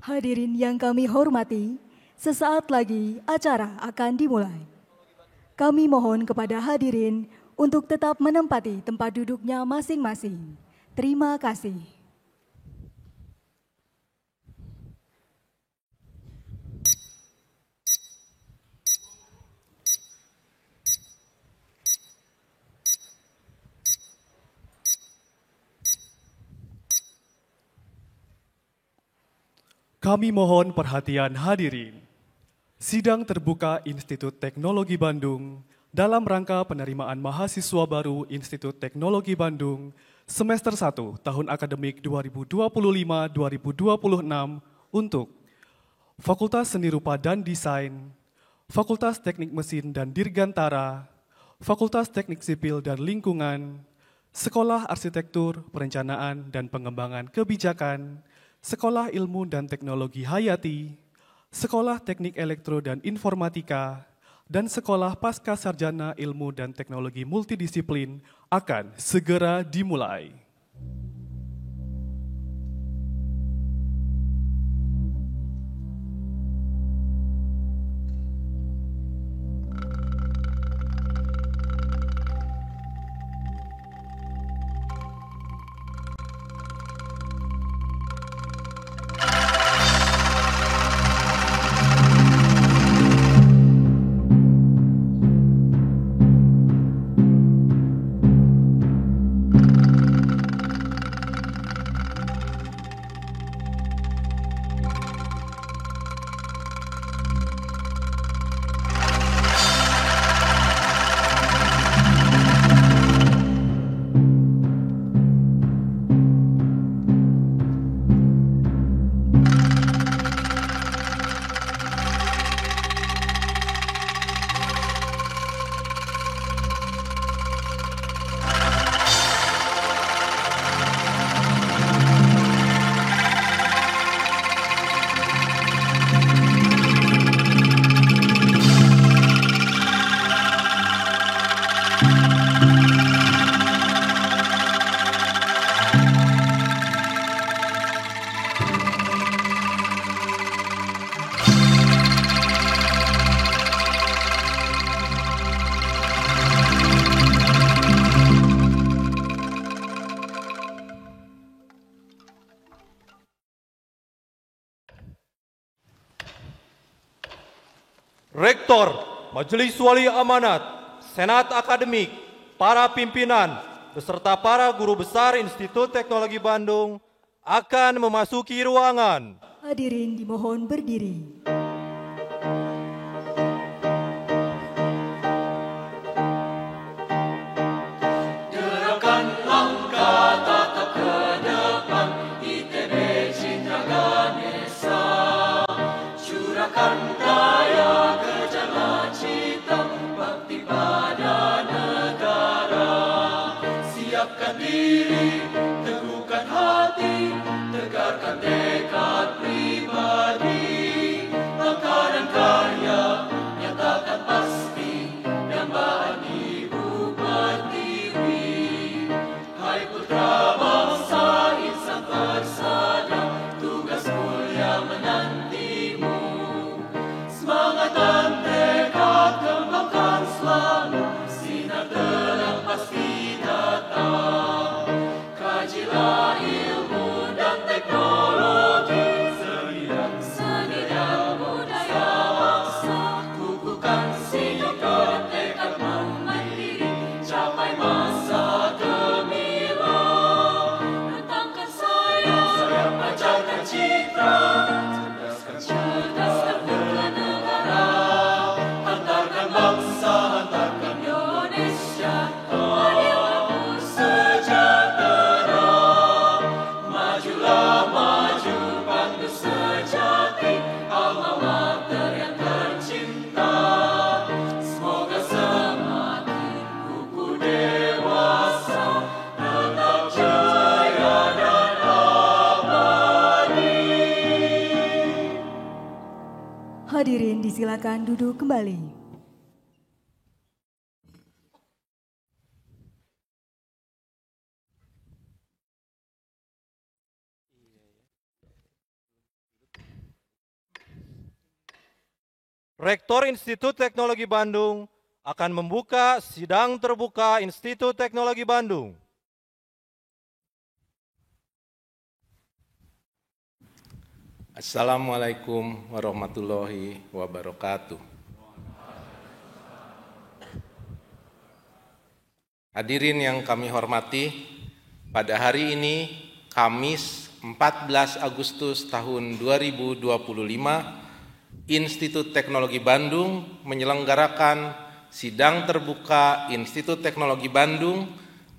Hadirin yang kami hormati, sesaat lagi acara akan dimulai. Kami mohon kepada hadirin untuk tetap menempati tempat duduknya masing-masing. Terima kasih. Kami mohon perhatian hadirin. Sidang terbuka Institut Teknologi Bandung dalam rangka penerimaan mahasiswa baru Institut Teknologi Bandung semester 1 tahun akademik 2025-2026 untuk Fakultas Seni Rupa dan Desain, Fakultas Teknik Mesin dan Dirgantara, Fakultas Teknik Sipil dan Lingkungan, Sekolah Arsitektur, Perencanaan dan Pengembangan Kebijakan, Sekolah Ilmu dan Teknologi Hayati, Sekolah Teknik Elektro dan Informatika, dan Sekolah Pasca Sarjana Ilmu dan Teknologi Multidisiplin akan segera dimulai. Rektor, Majelis Wali Amanat, Senat Akademik, para pimpinan, beserta para guru besar Institut Teknologi Bandung akan memasuki ruangan. Hadirin dimohon berdiri. Gerakan langkah tatap ke depan, ITB Citra Ganesha. Curahkan daya, kejarlah cita, bakti pada negara. Siapkan diri, teguhkan hati, tegarkan tekad pribadi. Langkah dan karya, nyatakan pasti, dambaan Ibu Pertiwi. Hai putra bangsa, insan persada, tugas mulia menantimu. Semangat dan tekad kembangkan selalu, sinar terang pasti datang. Kajilah ilmu dan teknologi, seni dan budaya bangsa. Kukuhkan sikap tekad mandiri, capai masa gemilang. Rentangkan sayap, pancarkan citra, cerdaskan putra negara. Hantarkan bangsa, hantarkan Indonesia, adil makmur sejahtera. Majulah maju, pandu sejati, alma mater yang tercinta. Semoga semakin kukuh dewasa, tetap jaya dan abadi. Hadirin disilakan duduk kembali. Rektor Institut Teknologi Bandung akan membuka sidang terbuka Institut Teknologi Bandung. Assalamualaikum warahmatullahi wabarakatuh. Hadirin yang kami hormati, pada hari ini, Kamis 14 Agustus tahun 2025, Institut Teknologi Bandung menyelenggarakan sidang terbuka Institut Teknologi Bandung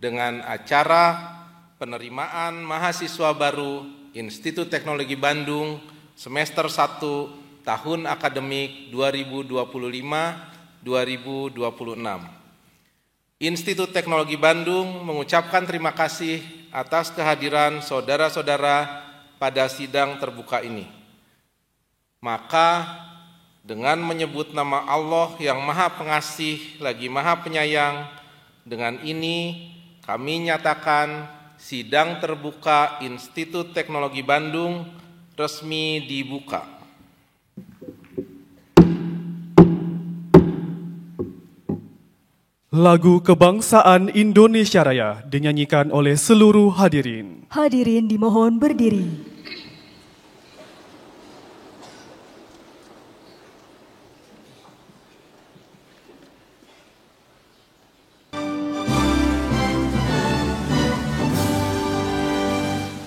dengan acara penerimaan mahasiswa baru Institut Teknologi Bandung semester 1 tahun akademik 2025-2026. Institut Teknologi Bandung mengucapkan terima kasih atas kehadiran saudara-saudara pada sidang terbuka ini. Maka dengan menyebut nama Allah yang Maha Pengasih lagi Maha Penyayang, dengan ini kami nyatakan sidang terbuka Institut Teknologi Bandung resmi dibuka. Lagu Kebangsaan Indonesia Raya dinyanyikan oleh seluruh hadirin. Hadirin dimohon berdiri.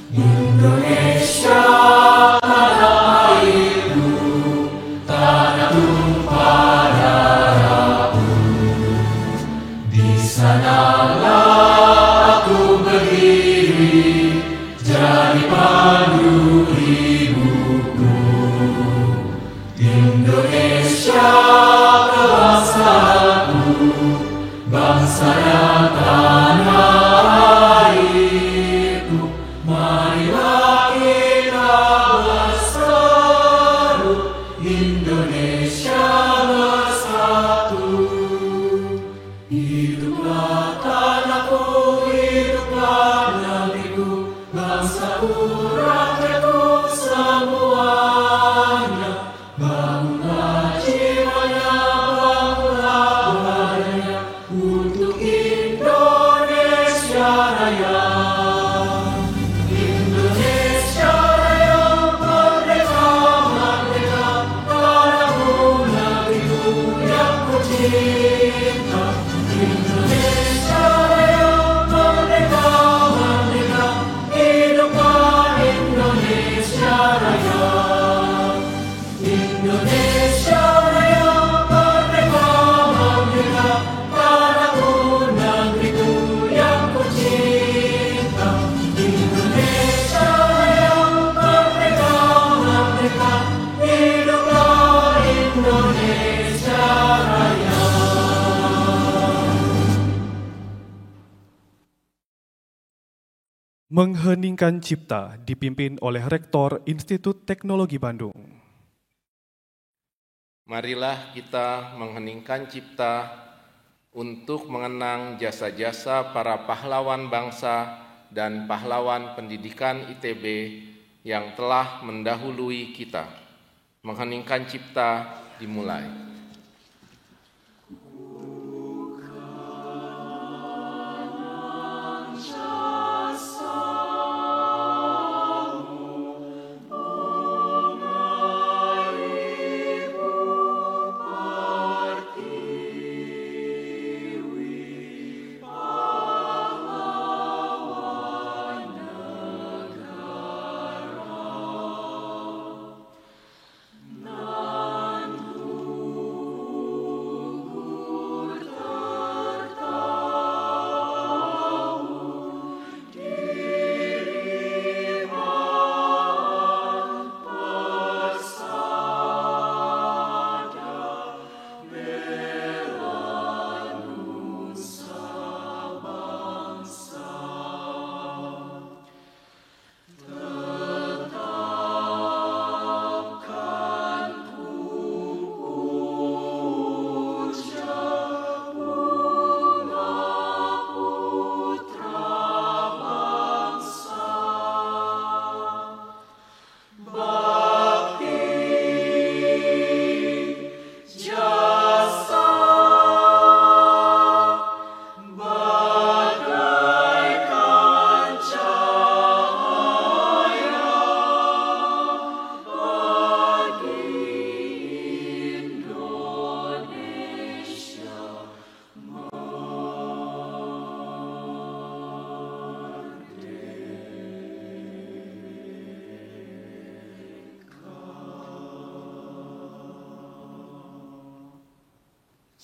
Indonesia tanah airku, tanah tumpah darahku. Di sanalah aku berdiri, jadi pandu hidupku. Indonesia kebangsaanku, bangsa yang tanah airku. Marilah kita bersatu, Indonesia bersatu. Hiduplah tanahku, hiduplah negeriku, bangsaku, rakyatku semuanya. Bangunlah jiwanya, bangunlah badannya, untuk Indonesia Raya. Indonesia Raya, merdeka, merdeka, hiduplah Indonesia Raya. Indonesia Raya, merdeka, merdeka, tanahku, negeriku yang kucinta. Indonesia Raya, merdeka, merdeka, hiduplah Indonesia Raya. Mengheningkan Cipta dipimpin oleh Rektor Institut Teknologi Bandung. Marilah kita mengheningkan cipta untuk mengenang jasa-jasa para pahlawan bangsa dan pahlawan pendidikan ITB yang telah mendahului kita. Mengheningkan cipta dimulai. Nan ku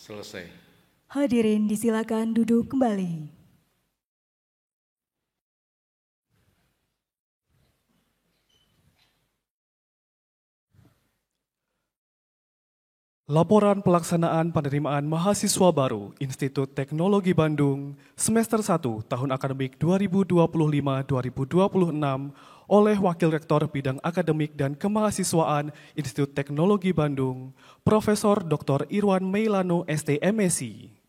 Selesai. Hadirin disilakan duduk kembali. Laporan pelaksanaan penerimaan mahasiswa baru Institut Teknologi Bandung semester 1 tahun akademik 2025-2026 oleh Wakil Rektor Bidang Akademik dan Kemahasiswaan Institut Teknologi Bandung, Profesor Dr. Irwan Meilano STMSI.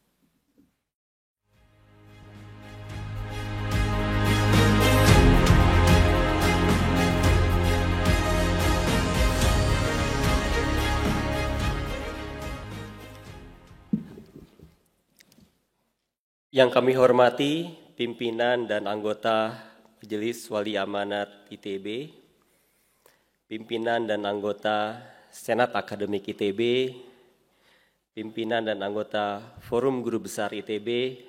Yang kami hormati pimpinan dan anggota Majelis Wali Amanat ITB, pimpinan dan anggota Senat Akademik ITB, pimpinan dan anggota Forum Guru Besar ITB,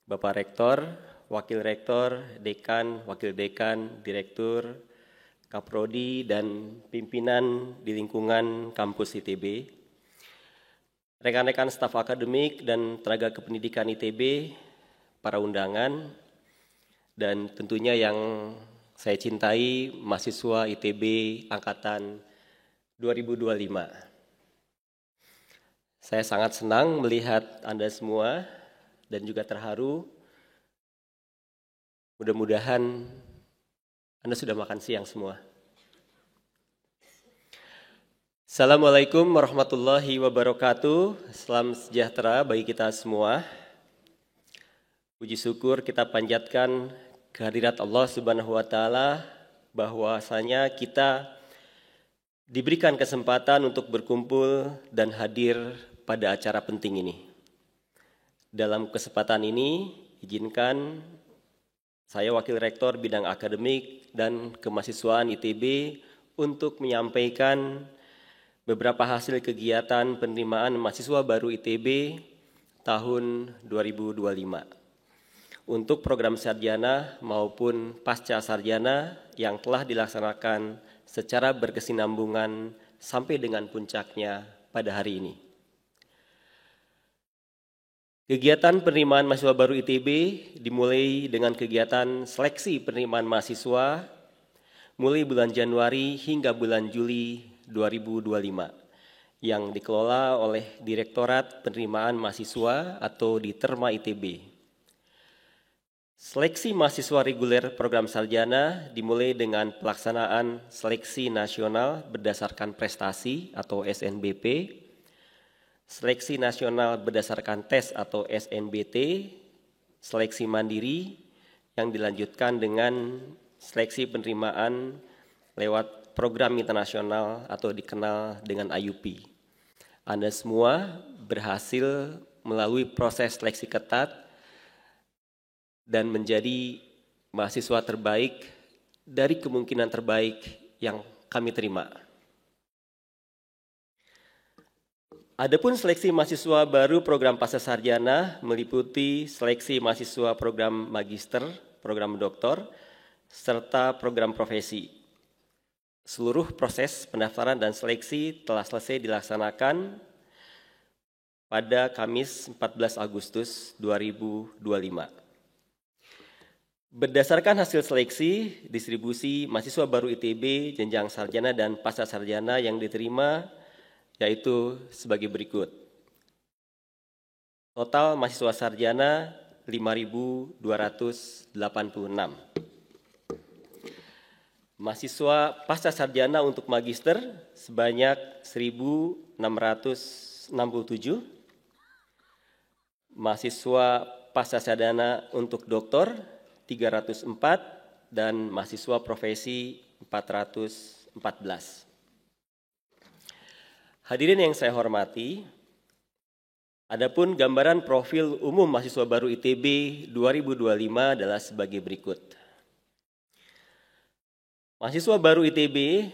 Bapak Rektor, Wakil Rektor, Dekan, Wakil Dekan, Direktur, Kaprodi, dan pimpinan di lingkungan kampus ITB, rekan-rekan staf akademik dan tenaga kependidikan ITB, para undangan, dan tentunya yang saya cintai, mahasiswa ITB Angkatan 2025. Saya sangat senang melihat Anda semua dan juga terharu. Mudah-mudahan Anda sudah makan siang semua. Assalamualaikum warahmatullahi wabarakatuh. Salam sejahtera bagi kita semua. Puji syukur kita panjatkan kehadirat Allah Subhanahu wa taala bahwasanya kita diberikan kesempatan untuk berkumpul dan hadir pada acara penting ini. Dalam kesempatan ini izinkan saya Wakil Rektor Bidang Akademik dan Kemahasiswaan ITB untuk menyampaikan beberapa hasil kegiatan penerimaan mahasiswa baru ITB tahun 2025. Untuk program sarjana maupun pasca sarjana yang telah dilaksanakan secara berkesinambungan sampai dengan puncaknya pada hari ini. Kegiatan penerimaan mahasiswa baru ITB dimulai dengan kegiatan seleksi penerimaan mahasiswa mulai bulan Januari hingga bulan Juli 2025 yang dikelola oleh Direktorat Penerimaan Mahasiswa atau Diterma ITB. Seleksi mahasiswa reguler program sarjana dimulai dengan pelaksanaan seleksi nasional berdasarkan prestasi atau SNBP, seleksi nasional berdasarkan tes atau SNBT, seleksi mandiri yang dilanjutkan dengan seleksi penerimaan lewat program internasional atau dikenal dengan IUP. Anda semua berhasil melalui proses seleksi ketat dan menjadi mahasiswa terbaik dari kemungkinan terbaik yang kami terima. Adapun seleksi mahasiswa baru program pasca sarjana meliputi seleksi mahasiswa program magister, program doktor, serta program profesi. Seluruh proses pendaftaran dan seleksi telah selesai dilaksanakan pada Kamis 14 Agustus 2025. Berdasarkan hasil seleksi, distribusi mahasiswa baru ITB, jenjang sarjana dan pasca sarjana yang diterima yaitu sebagai berikut. Total mahasiswa sarjana 5.286. Mahasiswa pasca sarjana untuk magister sebanyak 1.667. Mahasiswa pasca sarjana untuk doktor 304 dan mahasiswa profesi 414. Hadirin yang saya hormati, adapun gambaran profil umum mahasiswa baru ITB 2025 adalah sebagai berikut. Mahasiswa baru ITB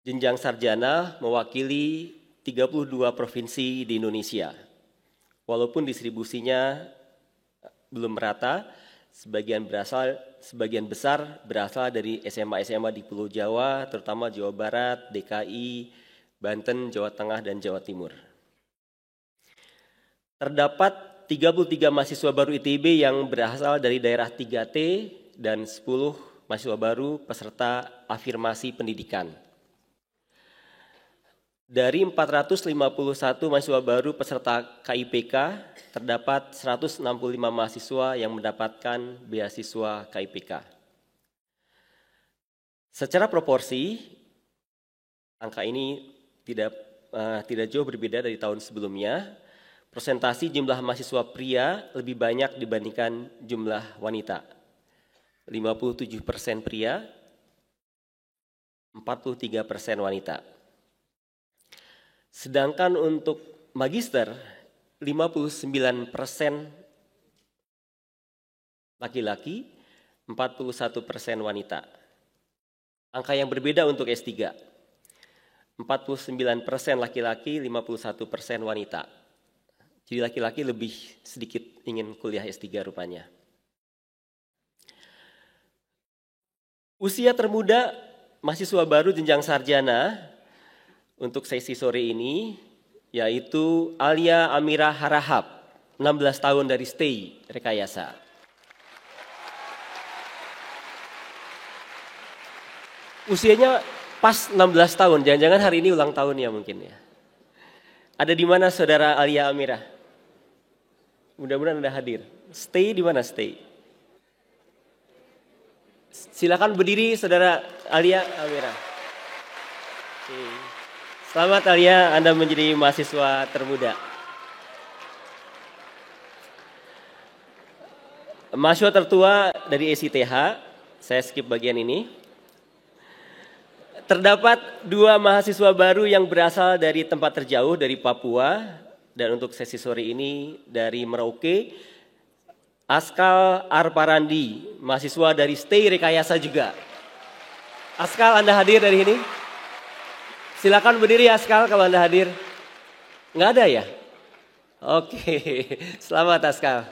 jenjang sarjana mewakili 32 provinsi di Indonesia. Walaupun distribusinya belum merata, sebagian besar berasal dari SMA-SMA di Pulau Jawa, terutama Jawa Barat, DKI, Banten, Jawa Tengah, dan Jawa Timur. terdapat 33 mahasiswa baru ITB yang berasal dari daerah 3T dan 10 mahasiswa baru peserta afirmasi pendidikan. Dari 451 mahasiswa baru peserta KIPK, terdapat 165 mahasiswa yang mendapatkan beasiswa KIPK. Secara proporsi, angka ini tidak jauh berbeda dari tahun sebelumnya. Persentasi jumlah mahasiswa pria lebih banyak dibandingkan jumlah wanita. 57% pria, 43% wanita. Sedangkan untuk magister 59% laki-laki, 41% wanita. Angka yang berbeda untuk S3. 49% laki-laki, 51% wanita. Jadi laki-laki lebih sedikit ingin kuliah S3 rupanya. Usia termuda mahasiswa baru jenjang sarjana untuk sesi sore ini yaitu Alia Amira Harahap, 16 tahun dari STEI Rekayasa. Usianya pas 16 tahun, jangan-jangan hari ini ulang tahun ya mungkin ya. Ada di mana saudara Alia Amira? Mudah-mudahan Anda hadir. STEI di mana STEI? Silakan berdiri saudara Alia Amira. Selamat Alia, Anda menjadi mahasiswa termuda. Mahasiswa tertua dari ECTH, saya skip bagian ini. Terdapat 2 mahasiswa baru yang berasal dari tempat terjauh dari Papua dan untuk sesi sore ini dari Merauke, Askal Arparandi, mahasiswa dari STEI Rekayasa juga. Askal, Anda hadir dari ini? Silakan berdiri Askal kalau Anda hadir. Nggak ada ya? Oke, selamat Askal.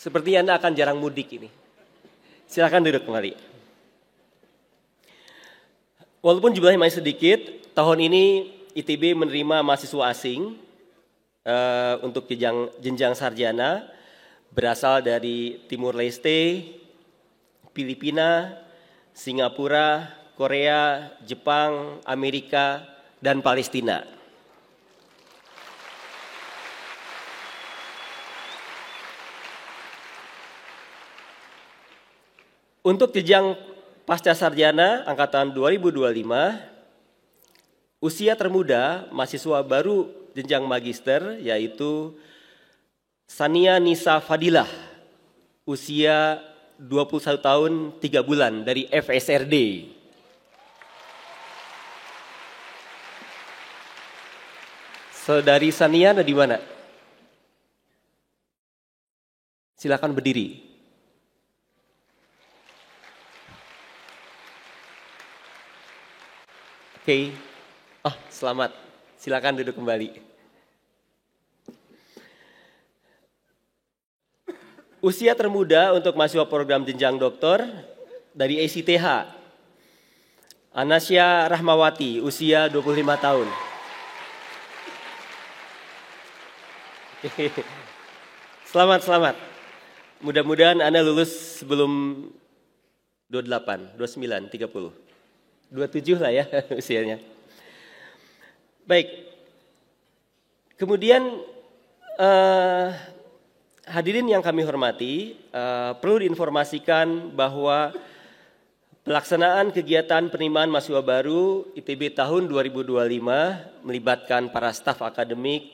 Sepertinya Anda akan jarang mudik ini. Silakan duduk kembali. Walaupun jumlahnya masih sedikit, tahun ini ITB menerima mahasiswa asing untuk jenjang sarjana berasal dari Timur Leste, Filipina, Singapura, Korea, Jepang, Amerika, dan Palestina. Untuk jenjang pasca sarjana angkatan 2025, usia termuda mahasiswa baru jenjang magister yaitu Sania Nisa Fadilah, usia 21 tahun 3 bulan dari FSRD. Saudari Sania ada di mana? Silakan berdiri. Oke. Oh, selamat. Silakan duduk kembali. Usia termuda untuk mahasiswa program jenjang doktor dari ECTH. Anasya Rahmawati, usia 25 tahun. Selamat. Mudah-mudahan Anda lulus sebelum 28, 29, 30. 27 lah ya usianya. Baik. Kemudian hadirin yang kami hormati, perlu diinformasikan bahwa pelaksanaan kegiatan penerimaan mahasiswa baru ITB tahun 2025 melibatkan para staf akademik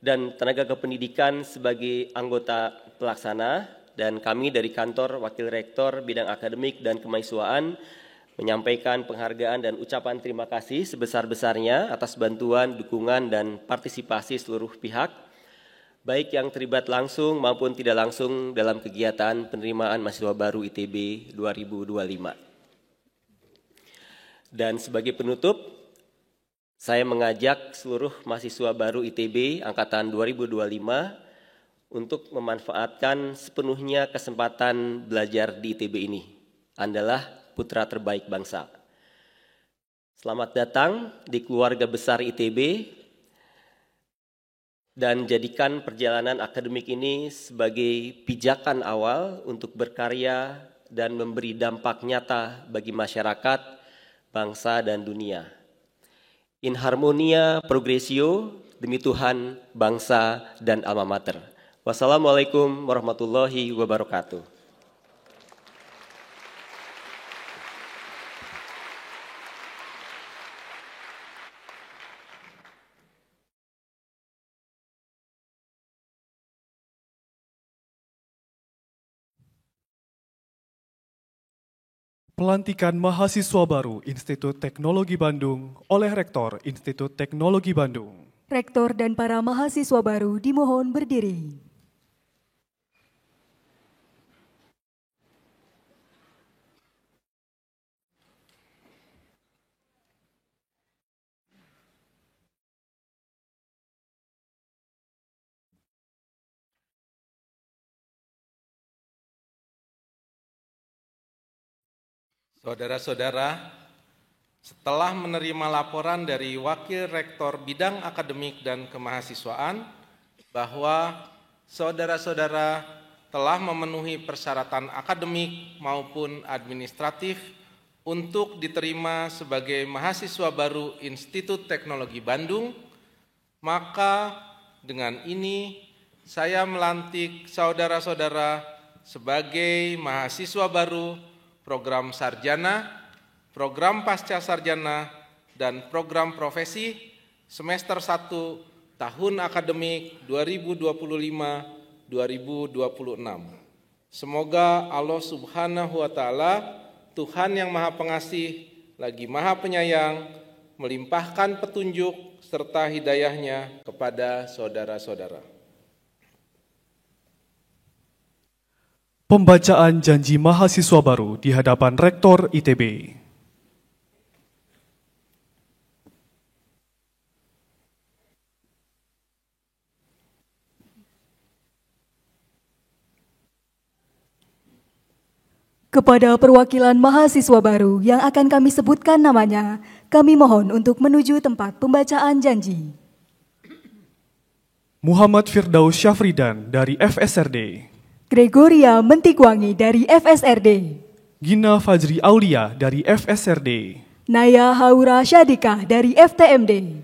dan tenaga kependidikan sebagai anggota pelaksana, dan kami dari kantor Wakil Rektor Bidang Akademik dan Kemahasiswaan menyampaikan penghargaan dan ucapan terima kasih sebesar-besarnya atas bantuan, dukungan, dan partisipasi seluruh pihak, baik yang terlibat langsung maupun tidak langsung dalam kegiatan penerimaan mahasiswa baru ITB 2025. Dan sebagai penutup, saya mengajak seluruh mahasiswa baru ITB angkatan 2025 untuk memanfaatkan sepenuhnya kesempatan belajar di ITB ini. Andalah putra terbaik bangsa. Selamat datang di keluarga besar ITB dan jadikan perjalanan akademik ini sebagai pijakan awal untuk berkarya dan memberi dampak nyata bagi masyarakat, bangsa, dan dunia. In harmonia progressio, demi Tuhan, bangsa, dan alma mater. Wassalamualaikum warahmatullahi wabarakatuh. Pelantikan mahasiswa baru Institut Teknologi Bandung oleh Rektor Institut Teknologi Bandung. Rektor dan para mahasiswa baru dimohon berdiri. Saudara-saudara, setelah menerima laporan dari Wakil Rektor Bidang Akademik dan Kemahasiswaan bahwa saudara-saudara telah memenuhi persyaratan akademik maupun administratif untuk diterima sebagai mahasiswa baru Institut Teknologi Bandung, maka dengan ini saya melantik saudara-saudara sebagai mahasiswa baru program sarjana, program pasca sarjana, dan program profesi semester 1 tahun akademik 2025-2026. Semoga Allah Subhanahu wa Ta'ala, Tuhan yang Maha Pengasih lagi Maha Penyayang, melimpahkan petunjuk serta hidayahnya kepada saudara-saudara. Pembacaan janji mahasiswa baru di hadapan Rektor ITB. Kepada perwakilan mahasiswa baru yang akan kami sebutkan namanya, kami mohon untuk menuju tempat pembacaan janji. Muhammad Firdaus Syafridan dari FSRD. Gregoria Mentikwangi dari FSRD. Gina Fajri Aulia dari FSRD. Naya Haura Syadika dari FTMD.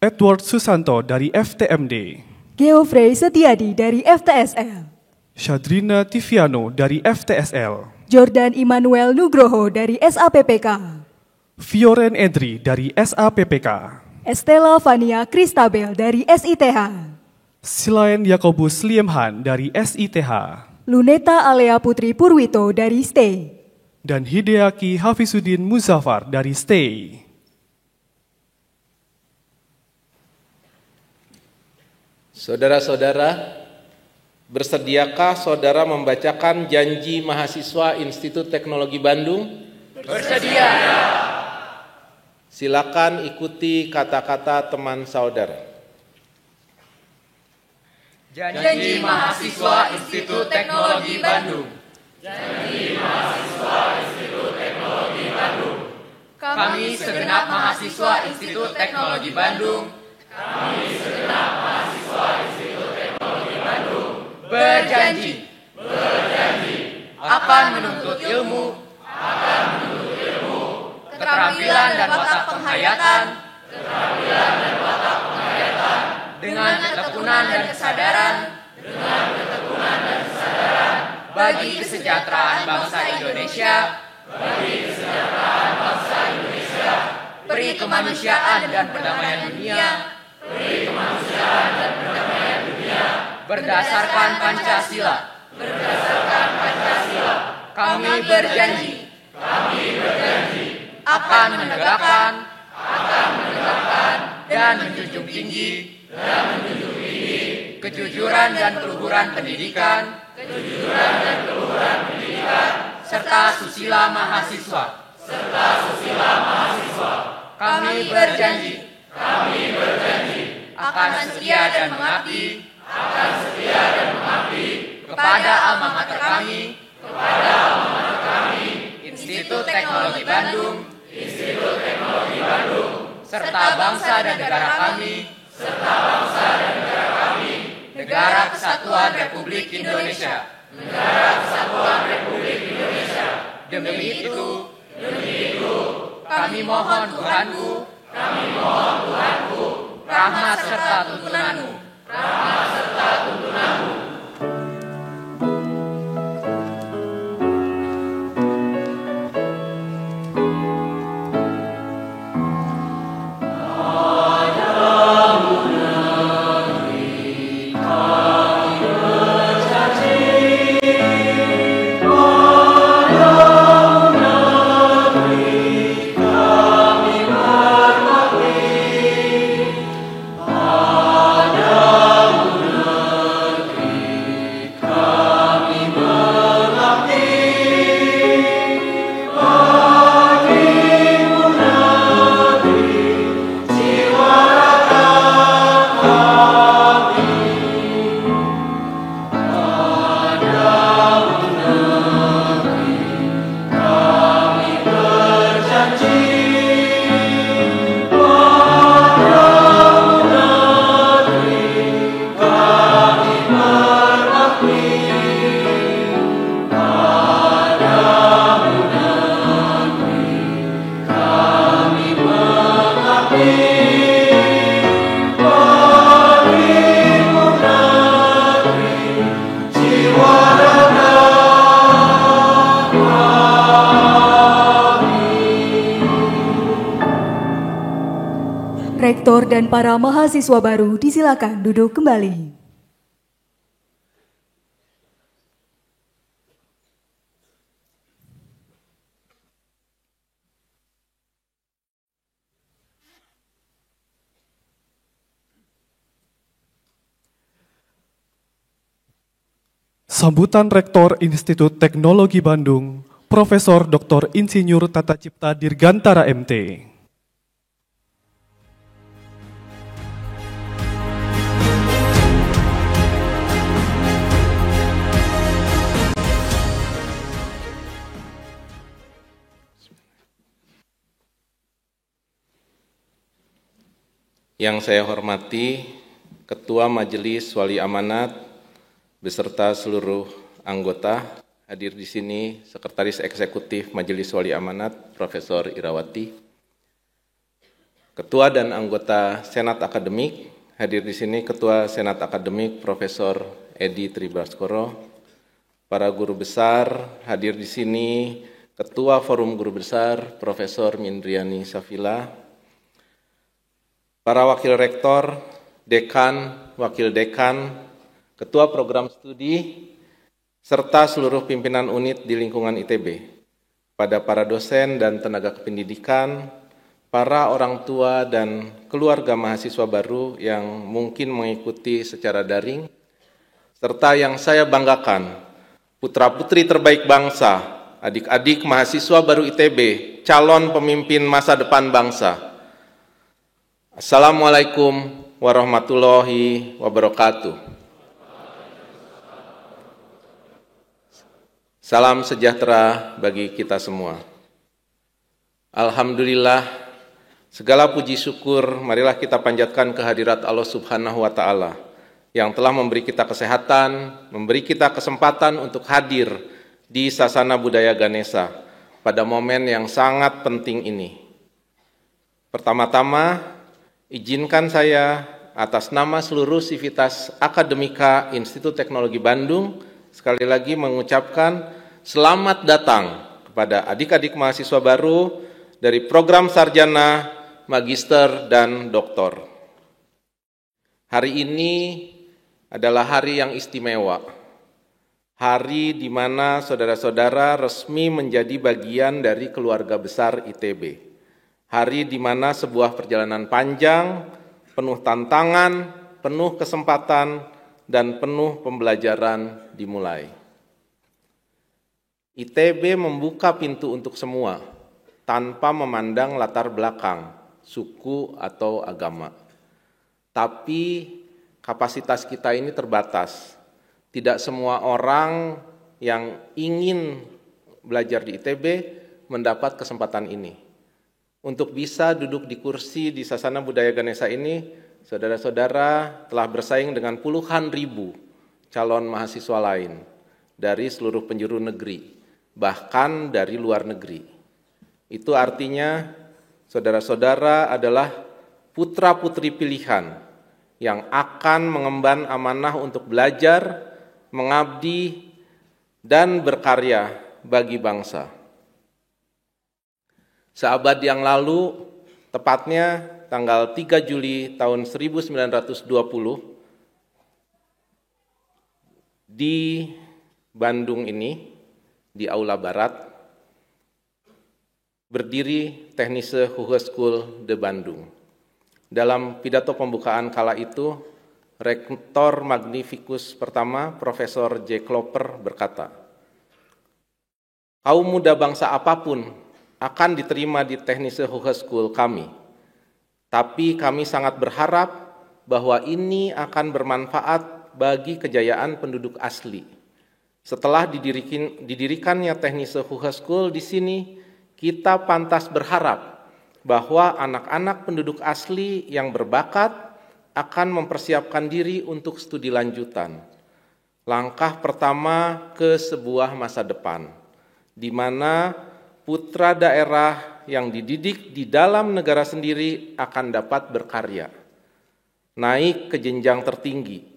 Edward Susanto dari FTMD. Geoffrey Setiadi dari FTSL. Syadrina Tiviano dari FTSL. Jordan Immanuel Nugroho dari SAPPK. Fioren Edri dari SAPPK. Estella Fania Kristabel dari SITH. Silain Yakobus Liemhan dari SITH. Luneta Alea Putri Purwito dari STE. Dan Hideaki Hafisuddin Muzaffar dari STE. Saudara-saudara, bersediakah saudara membacakan janji mahasiswa Institut Teknologi Bandung? Bersedia. Silakan ikuti kata-kata teman saudara. Janji mahasiswa Institut Teknologi Bandung. Janji mahasiswa Institut Teknologi Bandung. Kami segenap mahasiswa Institut Teknologi Bandung. Kami segenap mahasiswa Institut Teknologi Bandung. Berjanji akan menuntut ilmu, keterampilan dan watak penghayatan, dengan ketekunan dan kesadaran, bagi kesejahteraan bangsa Indonesia, peri kemanusiaan dan perdamaian dunia, berdasarkan Pancasila. Kami berjanji akan menegakkan dan menjunjung tinggi kejujuran dan keluhuran pendidikan, serta susila mahasiswa. Kami berjanji akan setia dan mengabdi kepada alma mater kami, Institut Teknologi Bandung, serta bangsa dan negara kami, Negara Kesatuan Republik Indonesia. Demi itu, kami mohon Tuhanku, rahmat serta tuntunanmu. Rektor dan para mahasiswa baru disilakan duduk kembali. Sambutan Rektor Institut Teknologi Bandung, Profesor Dr. Insinyur Tata Cipta Dirgantara MT. Yang saya hormati Ketua Majelis Wali Amanat beserta seluruh anggota, hadir di sini Sekretaris Eksekutif Majelis Wali Amanat Profesor Irawati, Ketua dan anggota Senat Akademik, hadir di sini Ketua Senat Akademik Profesor Edi Tribaskoro, para guru besar, hadir di sini Ketua Forum Guru Besar Profesor Mindriani Safila, para wakil rektor, dekan, wakil dekan, ketua program studi, serta seluruh pimpinan unit di lingkungan ITB, pada para dosen dan tenaga kependidikan, para orang tua dan keluarga mahasiswa baru yang mungkin mengikuti secara daring, serta yang saya banggakan, putra-putri terbaik bangsa, adik-adik mahasiswa baru ITB, calon pemimpin masa depan bangsa. Assalamualaikum warahmatullahi wabarakatuh. Salam sejahtera bagi kita semua. Alhamdulillah, segala puji syukur marilah kita panjatkan kehadirat Allah Subhanahu wa Ta'ala yang telah memberi kita kesehatan, memberi kita kesempatan untuk hadir di Sasana Budaya Ganesha pada momen yang sangat penting ini. Pertama-tama, izinkan saya atas nama seluruh sivitas akademika Institut Teknologi Bandung sekali lagi mengucapkan selamat datang kepada adik-adik mahasiswa baru dari program sarjana, magister, dan doktor. Hari ini adalah hari yang istimewa, hari di mana saudara-saudara resmi menjadi bagian dari keluarga besar ITB. Hari di mana sebuah perjalanan panjang, penuh tantangan, penuh kesempatan, dan penuh pembelajaran dimulai. ITB membuka pintu untuk semua, tanpa memandang latar belakang, suku, atau agama. Tapi kapasitas kita ini terbatas. Tidak semua orang yang ingin belajar di ITB mendapat kesempatan ini. Untuk bisa duduk di kursi di Sasana Budaya Ganesha ini, saudara-saudara telah bersaing dengan puluhan ribu calon mahasiswa lain dari seluruh penjuru negeri, bahkan dari luar negeri. Itu artinya saudara-saudara adalah putra-putri pilihan yang akan mengemban amanah untuk belajar, mengabdi, dan berkarya bagi bangsa. Seabad yang lalu, tepatnya tanggal 3 Juli tahun 1920, di Bandung ini, di Aula Barat, berdiri Technische Hogeschool de Bandung. Dalam pidato pembukaan kala itu, Rektor Magnificus pertama, Profesor J. Klopper berkata, "Kaum muda bangsa apapun akan diterima di Technische Hogeschool kami, tapi kami sangat berharap bahwa ini akan bermanfaat bagi kejayaan penduduk asli. Setelah didirikannya Technische Hogeschool di sini, kita pantas berharap bahwa anak-anak penduduk asli yang berbakat akan mempersiapkan diri untuk studi lanjutan. Langkah pertama ke sebuah masa depan, di mana putra daerah yang dididik di dalam negara sendiri akan dapat berkarya, naik ke jenjang tertinggi.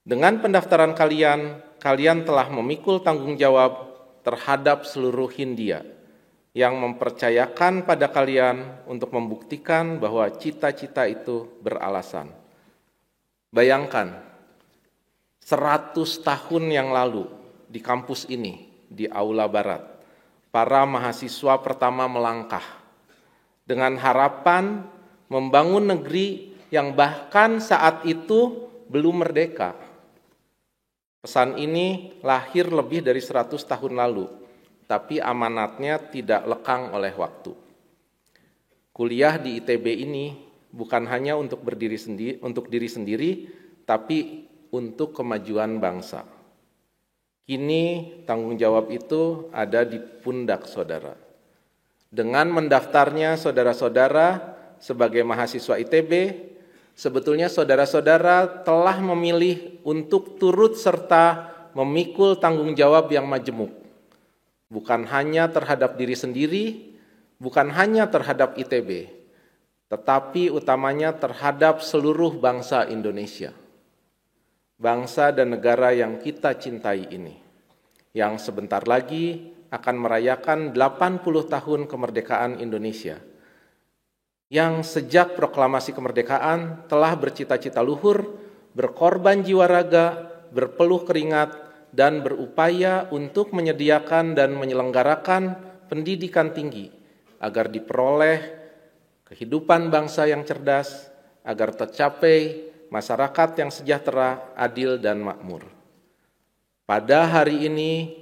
Dengan pendaftaran kalian telah memikul tanggung jawab terhadap seluruh Hindia yang mempercayakan pada kalian untuk membuktikan bahwa cita-cita itu beralasan." Bayangkan, 100 tahun yang lalu di kampus ini, di Aula Barat, para mahasiswa pertama melangkah dengan harapan membangun negeri yang bahkan saat itu belum merdeka. Pesan ini lahir lebih dari 100 tahun lalu, tapi amanatnya tidak lekang oleh waktu. Kuliah di ITB ini bukan hanya untuk diri sendiri, tapi untuk kemajuan bangsa. Kini tanggung jawab itu ada di pundak saudara. Dengan mendaftarnya saudara-saudara sebagai mahasiswa ITB, sebetulnya saudara-saudara telah memilih untuk turut serta memikul tanggung jawab yang majemuk. Bukan hanya terhadap diri sendiri, bukan hanya terhadap ITB, tetapi utamanya terhadap seluruh bangsa Indonesia. Bangsa dan negara yang kita cintai ini, yang sebentar lagi akan merayakan 80 tahun kemerdekaan Indonesia, yang sejak proklamasi kemerdekaan telah bercita-cita luhur, berkorban jiwa raga, berpeluh keringat, dan berupaya untuk menyediakan dan menyelenggarakan pendidikan tinggi agar diperoleh kehidupan bangsa yang cerdas, agar tercapai masyarakat yang sejahtera, adil, dan makmur. Pada hari ini,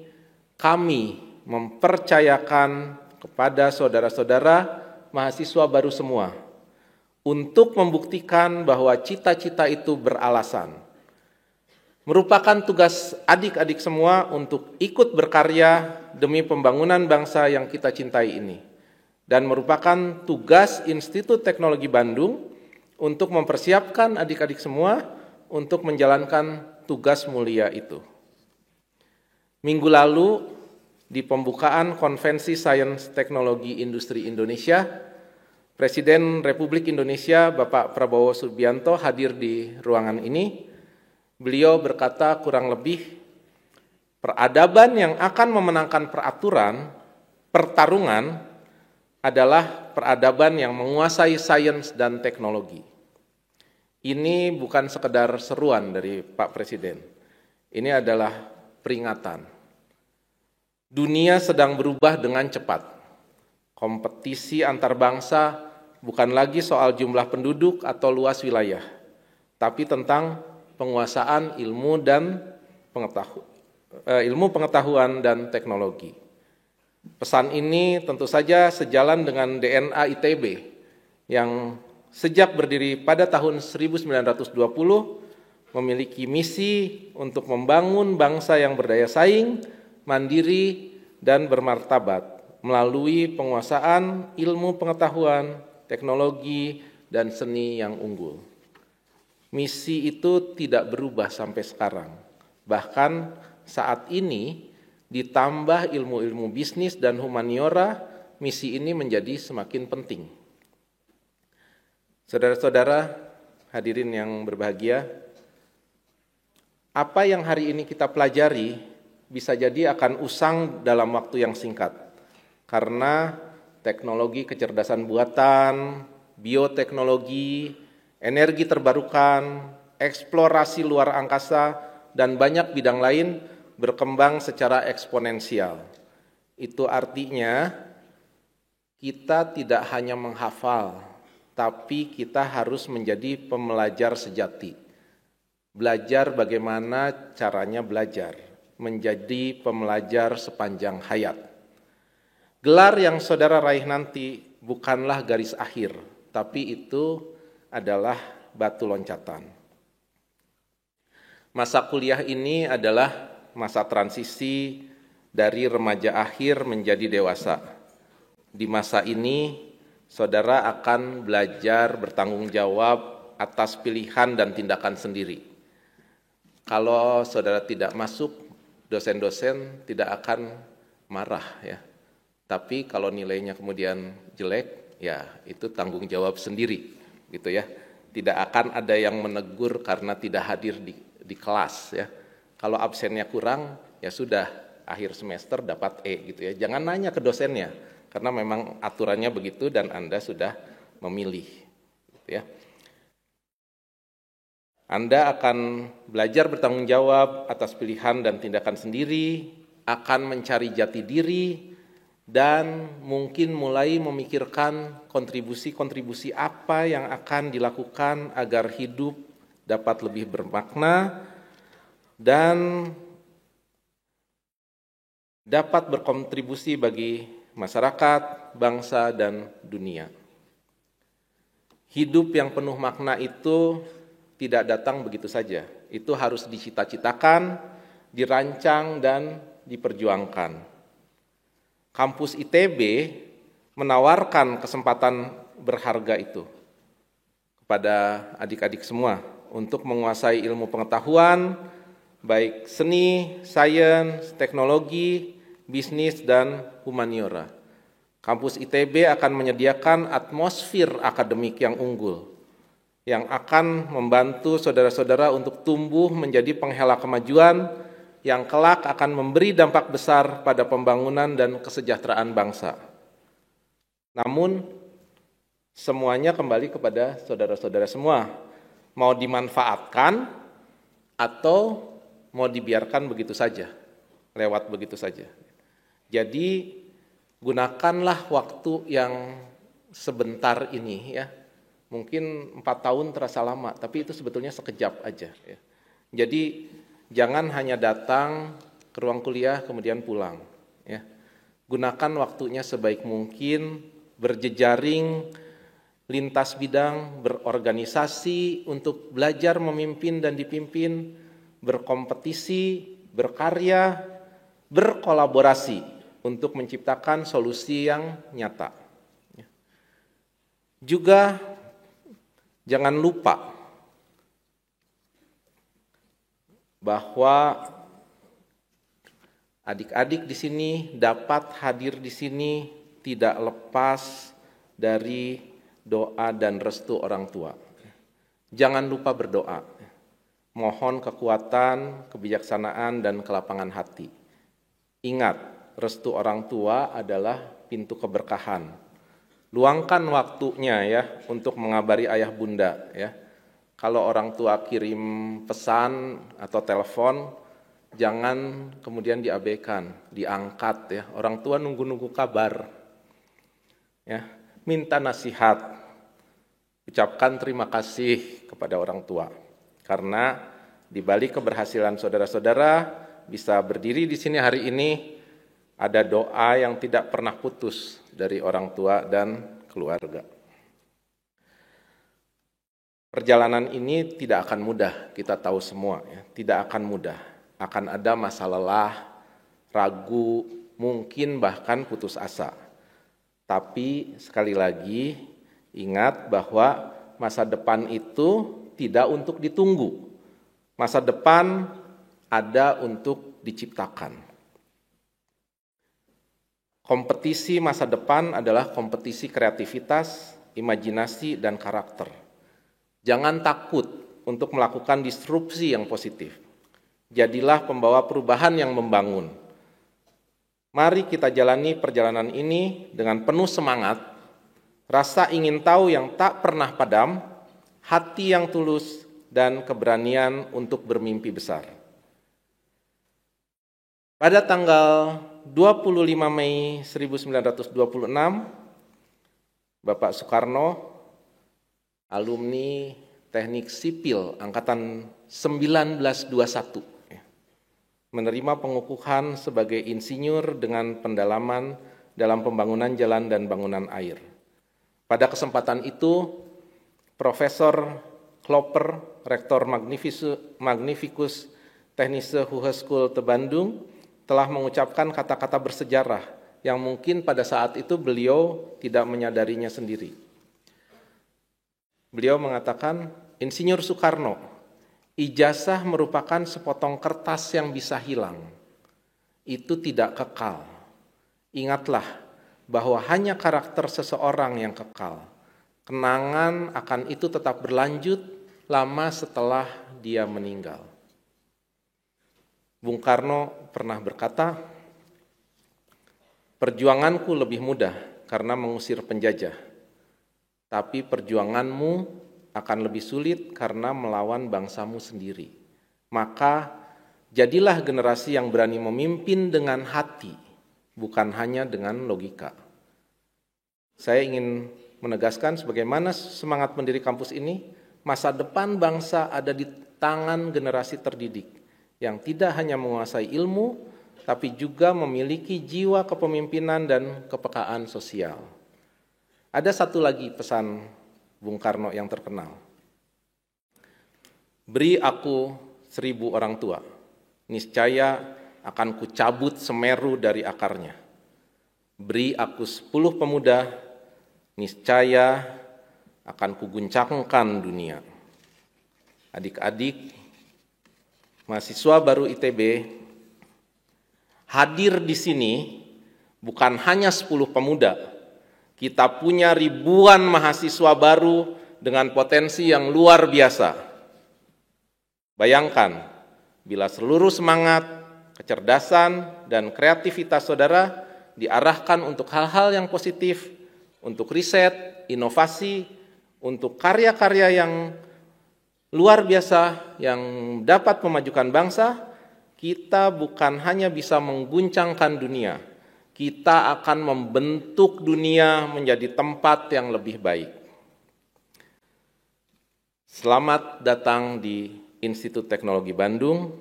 kami mempercayakan kepada saudara-saudara mahasiswa baru semua untuk membuktikan bahwa cita-cita itu beralasan. Merupakan tugas adik-adik semua untuk ikut berkarya demi pembangunan bangsa yang kita cintai ini. Dan merupakan tugas Institut Teknologi Bandung untuk mempersiapkan adik-adik semua untuk menjalankan tugas mulia itu. Minggu lalu, di pembukaan Konvensi Sains Teknologi Industri Indonesia, Presiden Republik Indonesia Bapak Prabowo Subianto hadir di ruangan ini. Beliau berkata kurang lebih, peradaban yang akan memenangkan pertarungan adalah peradaban yang menguasai sains dan teknologi. Ini bukan sekedar seruan dari Pak Presiden. Ini adalah peringatan. Dunia sedang berubah dengan cepat. Kompetisi antar bangsa bukan lagi soal jumlah penduduk atau luas wilayah, tapi tentang penguasaan ilmu pengetahuan dan teknologi. Pesan ini tentu saja sejalan dengan DNA ITB yang sejak berdiri pada tahun 1920 memiliki misi untuk membangun bangsa yang berdaya saing, mandiri, dan bermartabat melalui penguasaan ilmu pengetahuan, teknologi, dan seni yang unggul. Misi itu tidak berubah sampai sekarang. Bahkan saat ini ditambah ilmu-ilmu bisnis dan humaniora, misi ini menjadi semakin penting. Saudara-saudara, hadirin yang berbahagia, apa yang hari ini kita pelajari bisa jadi akan usang dalam waktu yang singkat. Karena teknologi kecerdasan buatan, bioteknologi, energi terbarukan, eksplorasi luar angkasa, dan banyak bidang lain berkembang secara eksponensial. Itu artinya kita tidak hanya menghafal, tapi kita harus menjadi pembelajar sejati. Belajar bagaimana caranya belajar, menjadi pembelajar sepanjang hayat. Gelar yang saudara raih nanti bukanlah garis akhir, tapi itu adalah batu loncatan. Masa kuliah ini adalah masa transisi dari remaja akhir menjadi dewasa. Di masa ini, saudara akan belajar bertanggung jawab atas pilihan dan tindakan sendiri. Kalau saudara tidak masuk, dosen-dosen tidak akan marah ya. Tapi kalau nilainya kemudian jelek, ya itu tanggung jawab sendiri gitu ya. Tidak akan ada yang menegur karena tidak hadir di kelas ya. Kalau absennya kurang, ya sudah akhir semester dapat E gitu ya. Jangan nanya ke dosennya, karena memang aturannya begitu dan Anda sudah memilih gitu ya. Anda akan belajar bertanggung jawab atas pilihan dan tindakan sendiri, akan mencari jati diri, dan mungkin mulai memikirkan kontribusi-kontribusi apa yang akan dilakukan agar hidup dapat lebih bermakna dan dapat berkontribusi bagi masyarakat, bangsa, dan dunia. Hidup yang penuh makna itu tidak datang begitu saja. Itu harus dicita-citakan, dirancang, dan diperjuangkan. Kampus ITB menawarkan kesempatan berharga itu kepada adik-adik semua untuk menguasai ilmu pengetahuan, baik seni, sains, teknologi, bisnis, dan humaniora. Kampus ITB akan menyediakan atmosfer akademik yang unggul, yang akan membantu saudara-saudara untuk tumbuh menjadi penghela kemajuan yang kelak akan memberi dampak besar pada pembangunan dan kesejahteraan bangsa. Namun, semuanya kembali kepada saudara-saudara semua. Mau dimanfaatkan atau mau dibiarkan begitu saja, lewat begitu saja. Jadi, gunakanlah waktu yang sebentar ini ya. Mungkin 4 tahun terasa lama, tapi itu sebetulnya sekejap aja ya. Jadi jangan hanya datang ke ruang kuliah kemudian pulang ya. Gunakan waktunya sebaik mungkin, berjejaring, lintas bidang, berorganisasi untuk belajar memimpin dan dipimpin, berkompetisi, berkarya, berkolaborasi untuk menciptakan solusi yang nyata. Juga jangan lupa bahwa adik-adik di sini dapat hadir di sini tidak lepas dari doa dan restu orang tua. Jangan lupa berdoa. Mohon kekuatan, kebijaksanaan, dan kelapangan hati. Ingat, restu orang tua adalah pintu keberkahan. Luangkan waktunya ya untuk mengabari ayah bunda ya. Kalau orang tua kirim pesan atau telepon, jangan kemudian diabaikan, diangkat ya. Orang tua nunggu-nunggu kabar. Ya, minta nasihat. Ucapkan terima kasih kepada orang tua. Karena di balik keberhasilan saudara-saudara bisa berdiri di sini hari ini, ada doa yang tidak pernah putus dari orang tua dan keluarga. Perjalanan ini tidak akan mudah, kita tahu semua ya. Tidak akan mudah. Akan ada masa lelah, ragu, mungkin bahkan putus asa. Tapi sekali lagi ingat bahwa masa depan itu tidak untuk ditunggu. Masa depan ada untuk diciptakan. Kompetisi masa depan adalah kompetisi kreativitas, imajinasi, dan karakter. Jangan takut untuk melakukan disrupsi yang positif. Jadilah pembawa perubahan yang membangun. Mari kita jalani perjalanan ini dengan penuh semangat, rasa ingin tahu yang tak pernah padam, hati yang tulus, dan keberanian untuk bermimpi besar. Pada tanggal 25 Mei 1926, Bapak Soekarno, alumni Teknik Sipil Angkatan 1921, menerima pengukuhan sebagai insinyur dengan pendalaman dalam pembangunan jalan dan bangunan air. Pada kesempatan itu, Profesor Klopper, Rektor Magnificus Technische Hogeschool te Bandung, telah mengucapkan kata-kata bersejarah yang mungkin pada saat itu beliau tidak menyadarinya sendiri. Beliau mengatakan, Insinyur Soekarno, ijazah merupakan sepotong kertas yang bisa hilang. Itu tidak kekal. Ingatlah bahwa hanya karakter seseorang yang kekal. Kenangan akan itu tetap berlanjut lama setelah dia meninggal. Bung Karno pernah berkata, perjuanganku lebih mudah karena mengusir penjajah, tapi perjuanganmu akan lebih sulit karena melawan bangsamu sendiri. Maka jadilah generasi yang berani memimpin dengan hati, bukan hanya dengan logika. Saya ingin menegaskan sebagaimana semangat pendiri kampus ini, masa depan bangsa ada di tangan generasi terdidik yang tidak hanya menguasai ilmu, tapi juga memiliki jiwa kepemimpinan dan kepekaan sosial. Ada satu lagi pesan Bung Karno yang terkenal. Beri aku 1000 orang tua, niscaya akan kucabut Semeru dari akarnya. Beri aku 10 pemuda, niscaya akan kuguncangkan dunia. Adik-adik, mahasiswa baru ITB, hadir di sini bukan hanya 10 pemuda. Kita punya ribuan mahasiswa baru dengan potensi yang luar biasa. Bayangkan, bila seluruh semangat, kecerdasan, dan kreativitas saudara diarahkan untuk hal-hal yang positif, untuk riset, inovasi, untuk karya-karya yang luar biasa yang dapat memajukan bangsa, kita bukan hanya bisa mengguncangkan dunia, kita akan membentuk dunia menjadi tempat yang lebih baik. Selamat datang di Institut Teknologi Bandung,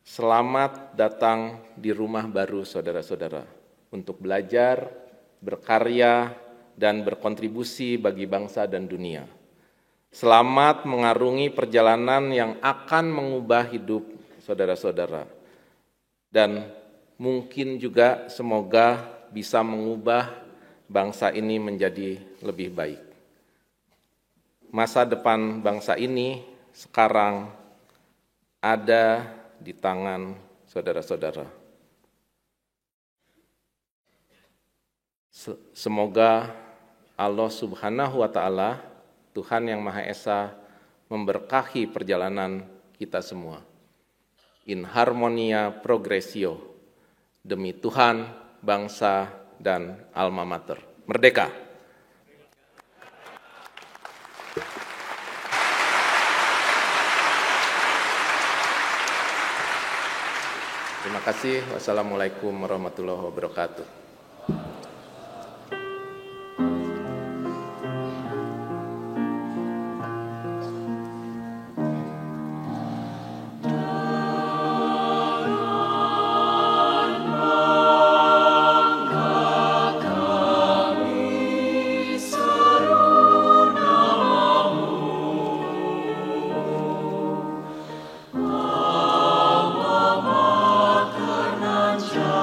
selamat datang di rumah baru saudara-saudara untuk belajar, berkarya, dan berkontribusi bagi bangsa dan dunia. Selamat mengarungi perjalanan yang akan mengubah hidup saudara-saudara. Dan mungkin juga semoga bisa mengubah bangsa ini menjadi lebih baik. Masa depan bangsa ini sekarang ada di tangan saudara-saudara. Semoga Allah Subhanahu wa Ta'ala, Tuhan yang Maha Esa, memberkahi perjalanan kita semua. In harmonia progressio, demi Tuhan, bangsa, dan alma mater. Merdeka! Terima kasih. Wassalamualaikum warahmatullahi wabarakatuh. Mater Nancia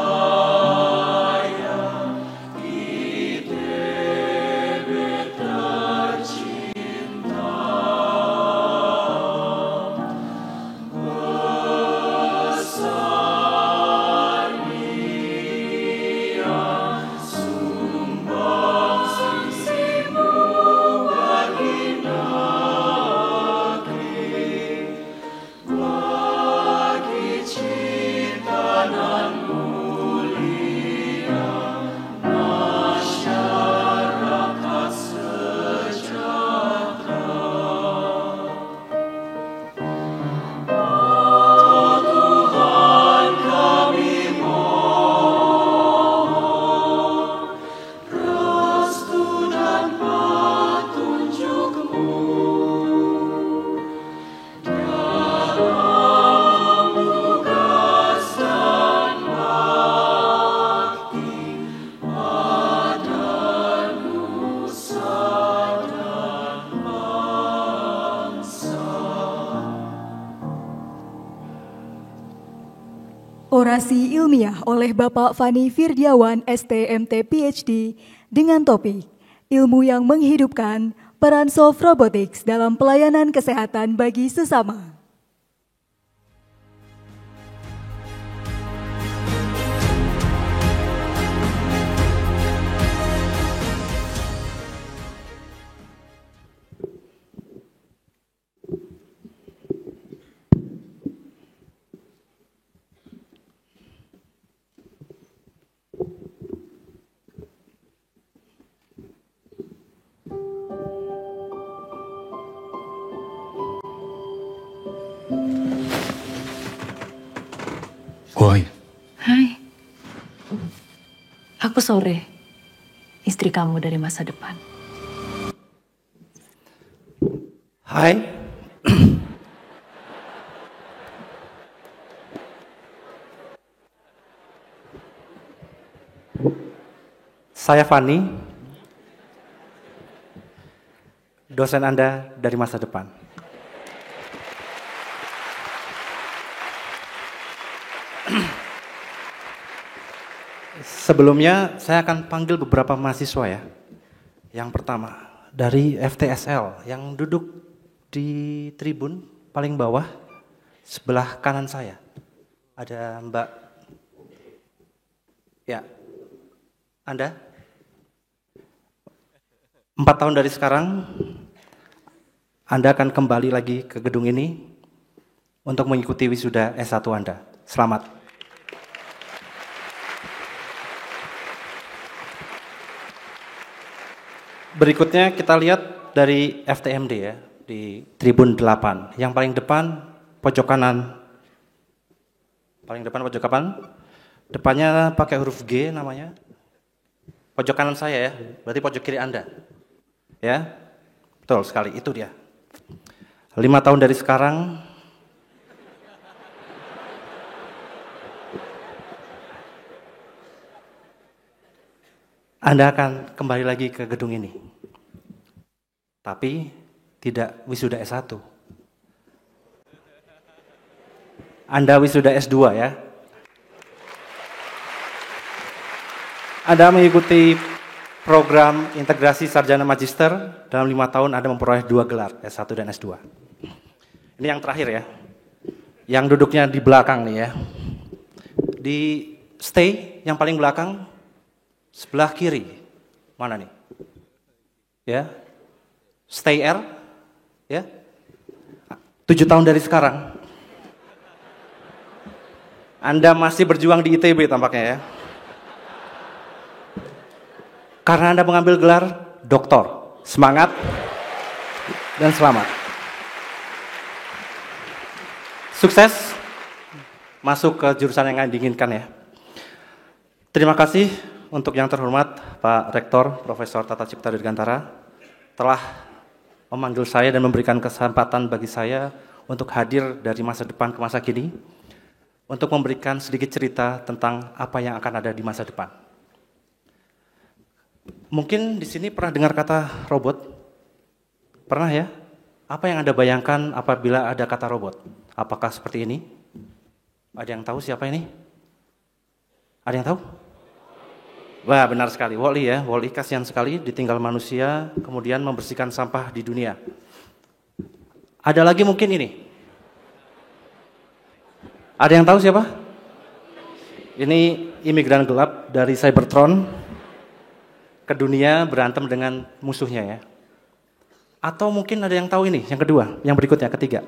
Orasi ilmiah oleh Bapak Fani Firdiawan, STMT PhD, dengan topik Ilmu yang menghidupkan peran soft robotics dalam pelayanan kesehatan bagi sesama. Woi. Hai. Aku Sore, istri kamu dari masa depan. Hai. Saya Fani, dosen Anda dari masa depan. Sebelumnya saya akan panggil beberapa mahasiswa ya. Yang pertama dari FTSL yang duduk di tribun paling bawah sebelah kanan saya. Ada Mbak. Ya. Anda? 4 tahun dari sekarang Anda akan kembali lagi ke gedung ini untuk mengikuti wisuda S1 Anda. Selamat. Berikutnya kita lihat dari FTMD ya, di tribun 8. Yang paling depan pojok kanan. Paling depan pojok kanan. Depannya pakai huruf G namanya. Pojok kanan saya ya, berarti pojok kiri Anda. Ya, betul sekali, itu dia. 5 tahun dari sekarang, Anda akan kembali lagi ke gedung ini. Tapi tidak wisuda S1. Anda wisuda S2 ya. Anda mengikuti program integrasi sarjana magister, dalam 5 tahun Anda memperoleh 2 gelar, S1 dan S2. Ini yang terakhir ya, yang duduknya di belakang nih ya. Di stay yang paling belakang, sebelah kiri, mana nih? Ya, stay R, ya. 7 tahun dari sekarang, Anda masih berjuang di ITB tampaknya ya. Karena Anda mengambil gelar doktor. Semangat dan selamat. Sukses masuk ke jurusan yang Anda inginkan ya. Terima kasih untuk yang terhormat Pak Rektor Profesor Tata Cipta Dirgantara telah memanggil saya dan memberikan kesempatan bagi saya untuk hadir dari masa depan ke masa kini untuk memberikan sedikit cerita tentang apa yang akan ada di masa depan. Mungkin di sini pernah dengar kata robot? Pernah ya? Apa yang Anda bayangkan apabila ada kata robot? Apakah seperti ini? Ada yang tahu siapa ini? Ada yang tahu? Wah, benar sekali. Wall-E ya. Wall-E kasihan sekali ditinggal manusia, kemudian membersihkan sampah di dunia. Ada lagi mungkin ini. Ada yang tahu siapa? Ini imigran gelap dari Cybertron ke dunia berantem dengan musuhnya ya. Atau mungkin ada yang tahu ini, yang kedua, yang berikutnya, ketiga.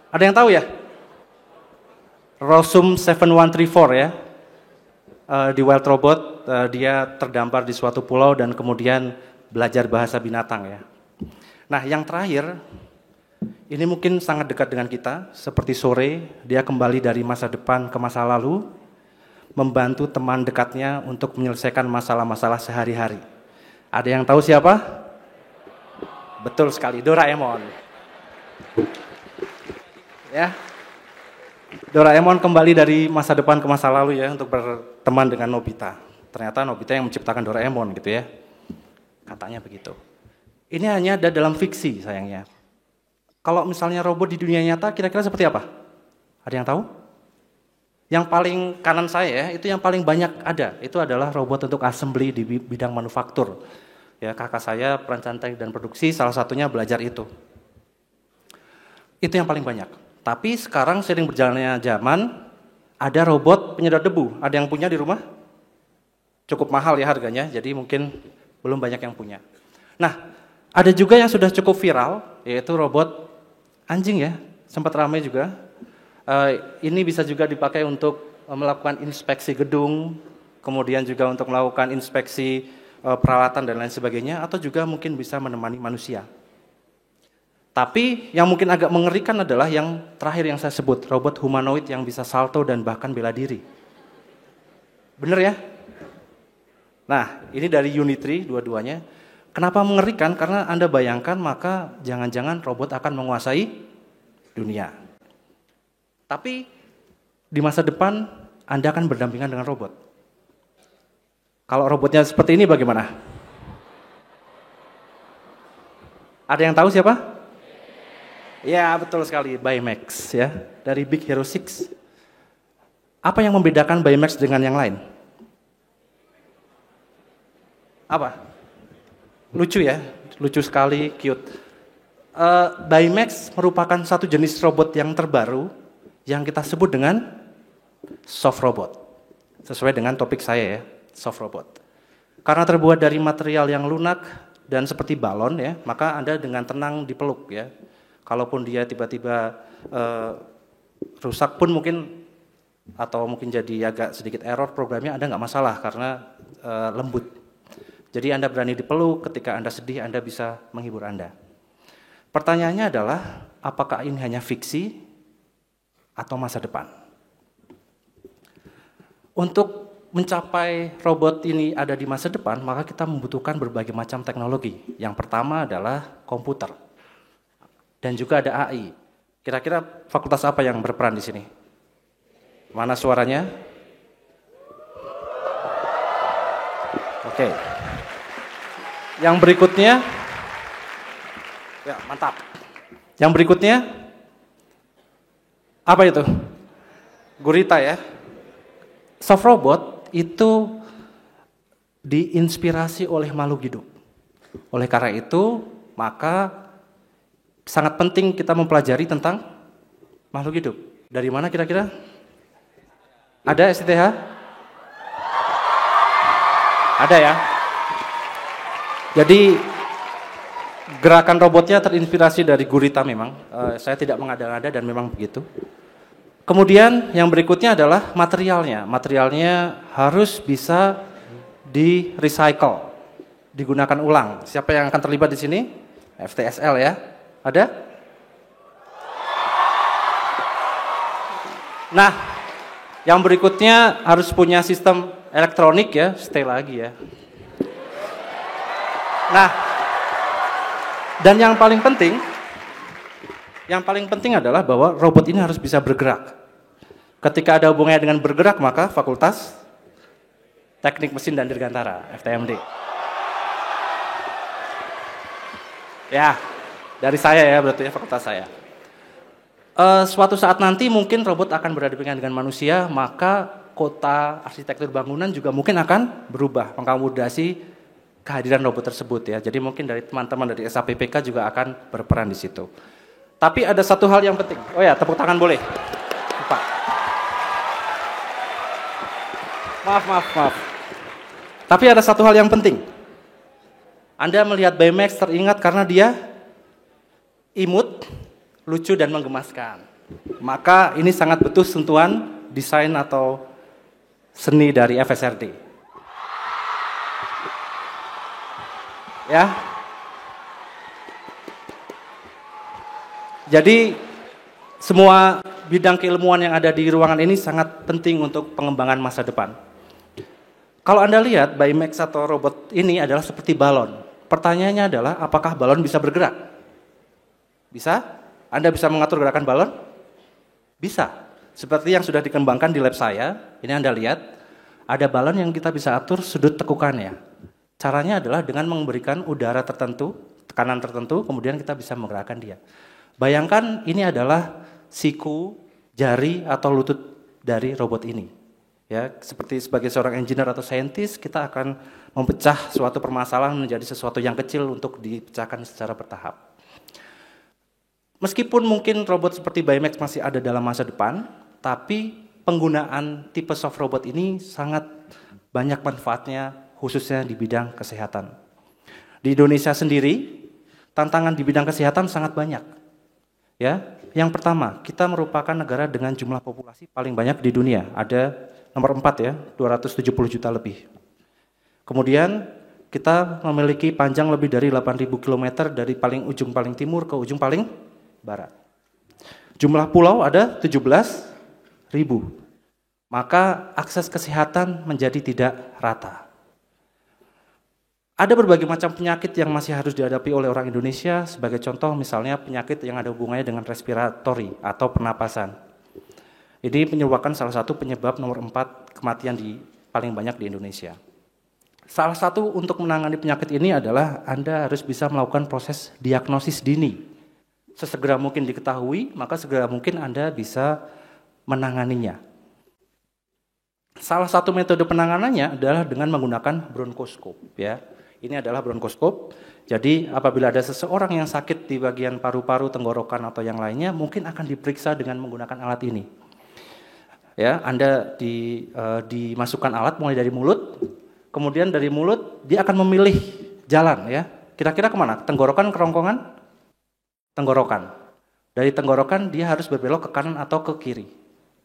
Ada yang tahu ya? Rosum 7134 ya. Di Wild Robot, dia terdampar di suatu pulau dan kemudian belajar bahasa binatang ya. Nah yang terakhir, ini mungkin sangat dekat dengan kita, seperti Sore, dia kembali dari masa depan ke masa lalu, membantu teman dekatnya untuk menyelesaikan masalah-masalah sehari-hari. Ada yang tahu siapa? Betul sekali, Doraemon. Ya, Doraemon kembali dari masa depan ke masa lalu ya untuk berteman dengan Nobita. Ternyata Nobita yang menciptakan Doraemon gitu ya. Katanya begitu. Ini hanya ada dalam fiksi sayangnya. Kalau misalnya robot di dunia nyata kira-kira seperti apa? Ada yang tahu? Yang paling kanan saya ya, itu yang paling banyak ada, itu adalah robot untuk assembly di bidang manufaktur. Ya, kakak saya perancangan teknik dan produksi, salah satunya belajar itu. Itu yang paling banyak. Tapi sekarang sering berjalannya zaman, ada robot penyedot debu. Ada yang punya di rumah? Cukup mahal ya harganya, jadi mungkin belum banyak yang punya. Nah, ada juga yang sudah cukup viral, yaitu robot anjing ya, sempat ramai juga. Ini bisa juga dipakai untuk melakukan inspeksi gedung, kemudian juga untuk melakukan inspeksi peralatan dan lain sebagainya, atau juga mungkin bisa menemani manusia. Tapi yang mungkin agak mengerikan adalah yang terakhir yang saya sebut, robot humanoid yang bisa salto dan bahkan bela diri. Bener ya? Nah, ini dari Unitree dua-duanya. Kenapa mengerikan? Karena Anda bayangkan maka jangan-jangan robot akan menguasai dunia. Tapi di masa depan Anda akan berdampingan dengan robot. Kalau robotnya seperti ini bagaimana? Ada yang tahu siapa? Ya, betul sekali, Baymax ya, dari Big Hero 6. Apa yang membedakan Baymax dengan yang lain? Apa? Lucu ya, lucu sekali, cute. Baymax merupakan satu jenis robot yang terbaru yang kita sebut dengan soft robot. Sesuai dengan topik saya ya, soft robot. Karena terbuat dari material yang lunak dan seperti balon ya, maka Anda dengan tenang dipeluk ya. Kalaupun dia tiba-tiba rusak pun mungkin, atau mungkin jadi agak sedikit error programnya, Anda nggak masalah karena lembut. Jadi Anda berani dipeluk, ketika Anda sedih Anda bisa menghibur Anda. Pertanyaannya adalah, apakah ini hanya fiksi atau masa depan? Untuk mencapai robot ini ada di masa depan, maka kita membutuhkan berbagai macam teknologi. Yang pertama adalah komputer. Dan juga ada AI. Kira-kira fakultas apa yang berperan di sini? Mana suaranya? Oke. Yang berikutnya, ya mantap. Yang berikutnya, apa itu? Gurita ya. Soft robot itu diinspirasi oleh makhluk hidup. Oleh karena itu, maka sangat penting kita mempelajari tentang makhluk hidup. Dari mana kira-kira? Ada STH? Ada ya. Jadi gerakan robotnya terinspirasi dari gurita memang. Saya tidak mengada-ngada dan memang begitu. Kemudian yang berikutnya adalah materialnya. Materialnya harus bisa di-recycle, digunakan ulang. Siapa yang akan terlibat di sini? FTSL ya. Ada? Nah, yang berikutnya harus punya sistem elektronik ya. Stay lagi ya. Nah, dan yang paling penting adalah bahwa robot ini harus bisa bergerak. Ketika ada hubungannya dengan bergerak, maka Fakultas Teknik Mesin dan Dirgantara, FTMD. Ya, dari saya ya, berarti ya fakultas saya. Suatu saat nanti mungkin robot akan berhadapan dengan manusia, maka kota arsitektur bangunan juga mungkin akan berubah, mengakomodasi kehadiran robot tersebut ya. Jadi mungkin dari teman-teman dari SAPPK juga akan berperan di situ. Tapi ada satu hal yang penting. Oh ya, tepuk tangan boleh. Lupa. Maaf. Tapi ada satu hal yang penting. Anda melihat Baymax teringat karena dia imut, lucu dan menggemaskan. Maka ini sangat betul sentuhan desain atau seni dari FSRD. Ya. Jadi semua bidang keilmuan yang ada di ruangan ini sangat penting untuk pengembangan masa depan. Kalau Anda lihat Baymax atau robot ini adalah seperti balon. Pertanyaannya adalah apakah balon bisa bergerak? Bisa? Anda bisa mengatur gerakan balon? Bisa. Seperti yang sudah dikembangkan di lab saya, ini Anda lihat, ada balon yang kita bisa atur sudut tekukannya. Caranya adalah dengan memberikan udara tertentu, tekanan tertentu, kemudian kita bisa menggerakkan dia. Bayangkan ini adalah siku, jari, atau lutut dari robot ini. Ya, seperti sebagai seorang engineer atau scientist, kita akan memecah suatu permasalahan menjadi sesuatu yang kecil untuk dipecahkan secara bertahap. Meskipun mungkin robot seperti Biomax masih ada dalam masa depan, tapi penggunaan tipe soft robot ini sangat banyak manfaatnya, khususnya di bidang kesehatan. Di Indonesia sendiri, tantangan di bidang kesehatan sangat banyak. Ya, yang pertama, kita merupakan negara dengan jumlah populasi paling banyak di dunia. Ada nomor 4 ya, 270 juta lebih. Kemudian kita memiliki panjang lebih dari 8.000 km dari paling ujung paling timur ke ujung paling barat. Jumlah pulau ada 17.000. Maka akses kesehatan menjadi tidak rata. Ada berbagai macam penyakit yang masih harus dihadapi oleh orang Indonesia, sebagai contoh misalnya penyakit yang ada hubungannya dengan respiratori atau pernapasan. Ini merupakan salah satu penyebab nomor 4 kematian paling banyak di Indonesia. Salah satu untuk menangani penyakit ini adalah Anda harus bisa melakukan proses diagnosis dini. Sesegera mungkin diketahui, maka segera mungkin Anda bisa menanganinya. Salah satu metode penanganannya adalah dengan menggunakan bronkoskop. Ya. Ini adalah bronkoskop. Jadi apabila ada seseorang yang sakit di bagian paru-paru, tenggorokan atau yang lainnya, mungkin akan diperiksa dengan menggunakan alat ini. Ya, Anda dimasukkan alat mulai dari mulut, kemudian dari mulut dia akan memilih jalan. Ya, kira-kira kemana? Tenggorokan, kerongkongan? Tenggorokan. Dari tenggorokan dia harus berbelok ke kanan atau ke kiri,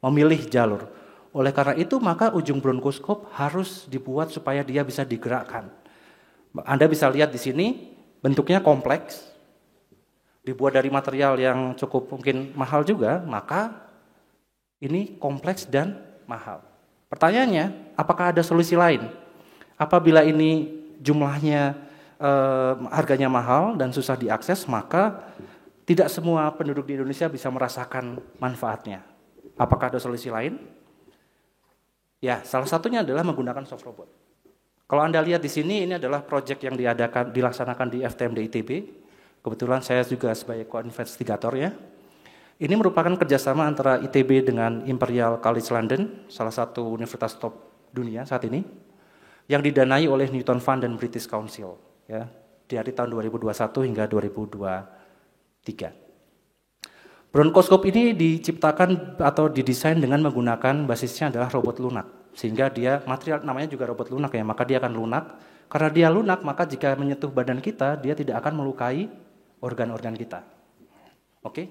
memilih jalur. Oleh karena itu maka ujung bronkoskop harus dibuat supaya dia bisa digerakkan. Anda bisa lihat di sini bentuknya kompleks, dibuat dari material yang cukup mungkin mahal juga, maka ini kompleks dan mahal. Pertanyaannya, apakah ada solusi lain? Apabila ini jumlahnya harganya mahal dan susah diakses, maka tidak semua penduduk di Indonesia bisa merasakan manfaatnya. Apakah ada solusi lain? Ya, salah satunya adalah menggunakan soft robot. Kalau Anda lihat di sini, ini adalah proyek yang dilaksanakan di FTMD ITB. Kebetulan saya juga sebagai co-investigator ya. Ini merupakan kerjasama antara ITB dengan Imperial College London, salah satu universitas top dunia saat ini, yang didanai oleh Newton Fund dan British Council ya, dari tahun 2021 hingga 2023. Bronkoskop ini diciptakan atau didesain dengan menggunakan basisnya adalah robot lunak. Sehingga dia material namanya juga robot lunak ya, maka dia akan lunak. Karena dia lunak, maka jika menyentuh badan kita, dia tidak akan melukai organ-organ kita. Oke?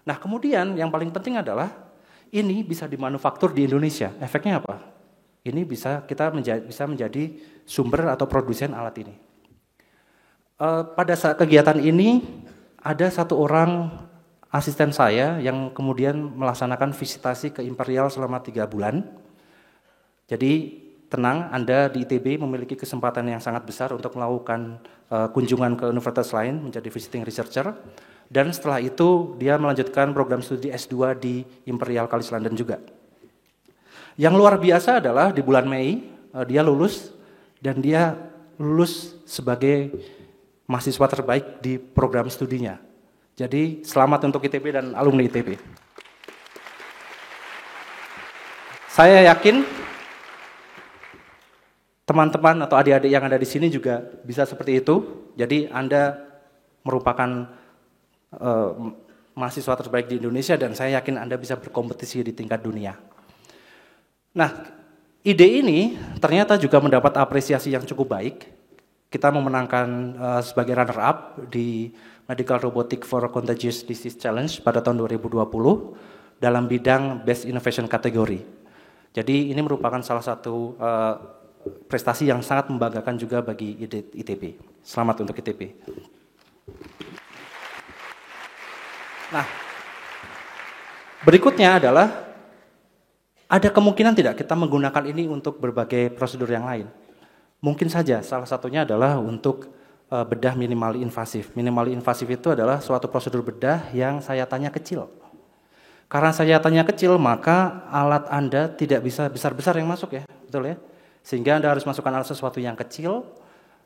Nah, kemudian yang paling penting adalah ini bisa dimanufaktur di Indonesia. Efeknya apa? Ini bisa kita bisa menjadi sumber atau produsen alat ini. Pada saat kegiatan ini ada satu orang asisten saya yang kemudian melaksanakan visitasi ke Imperial selama 3 bulan. Jadi tenang, Anda di ITB memiliki kesempatan yang sangat besar untuk melakukan kunjungan ke universitas lain menjadi visiting researcher. Dan setelah itu dia melanjutkan program studi S2 di Imperial College London juga. Yang luar biasa adalah di bulan Mei dia lulus dan dia lulus sebagai mahasiswa terbaik di program studinya. Jadi selamat untuk ITB dan alumni ITB. Saya yakin teman-teman atau adik-adik yang ada di sini juga bisa seperti itu. Jadi Anda merupakan mahasiswa terbaik di Indonesia dan saya yakin Anda bisa berkompetisi di tingkat dunia. Nah, ide ini ternyata juga mendapat apresiasi yang cukup baik. Kita memenangkan sebagai runner-up di Medical Robotic for Contagious Disease Challenge pada tahun 2020 dalam bidang Best Innovation kategori. Jadi ini merupakan salah satu prestasi yang sangat membanggakan juga bagi ITB. Selamat untuk ITB. Nah, berikutnya adalah ada kemungkinan tidak kita menggunakan ini untuk berbagai prosedur yang lain. Mungkin saja, salah satunya adalah untuk bedah minimally invasif. Minimally invasif itu adalah suatu prosedur bedah yang sayatannya kecil. Karena sayatannya kecil, maka alat Anda tidak bisa besar-besar yang masuk ya, betul ya? Sehingga Anda harus masukkan alat sesuatu yang kecil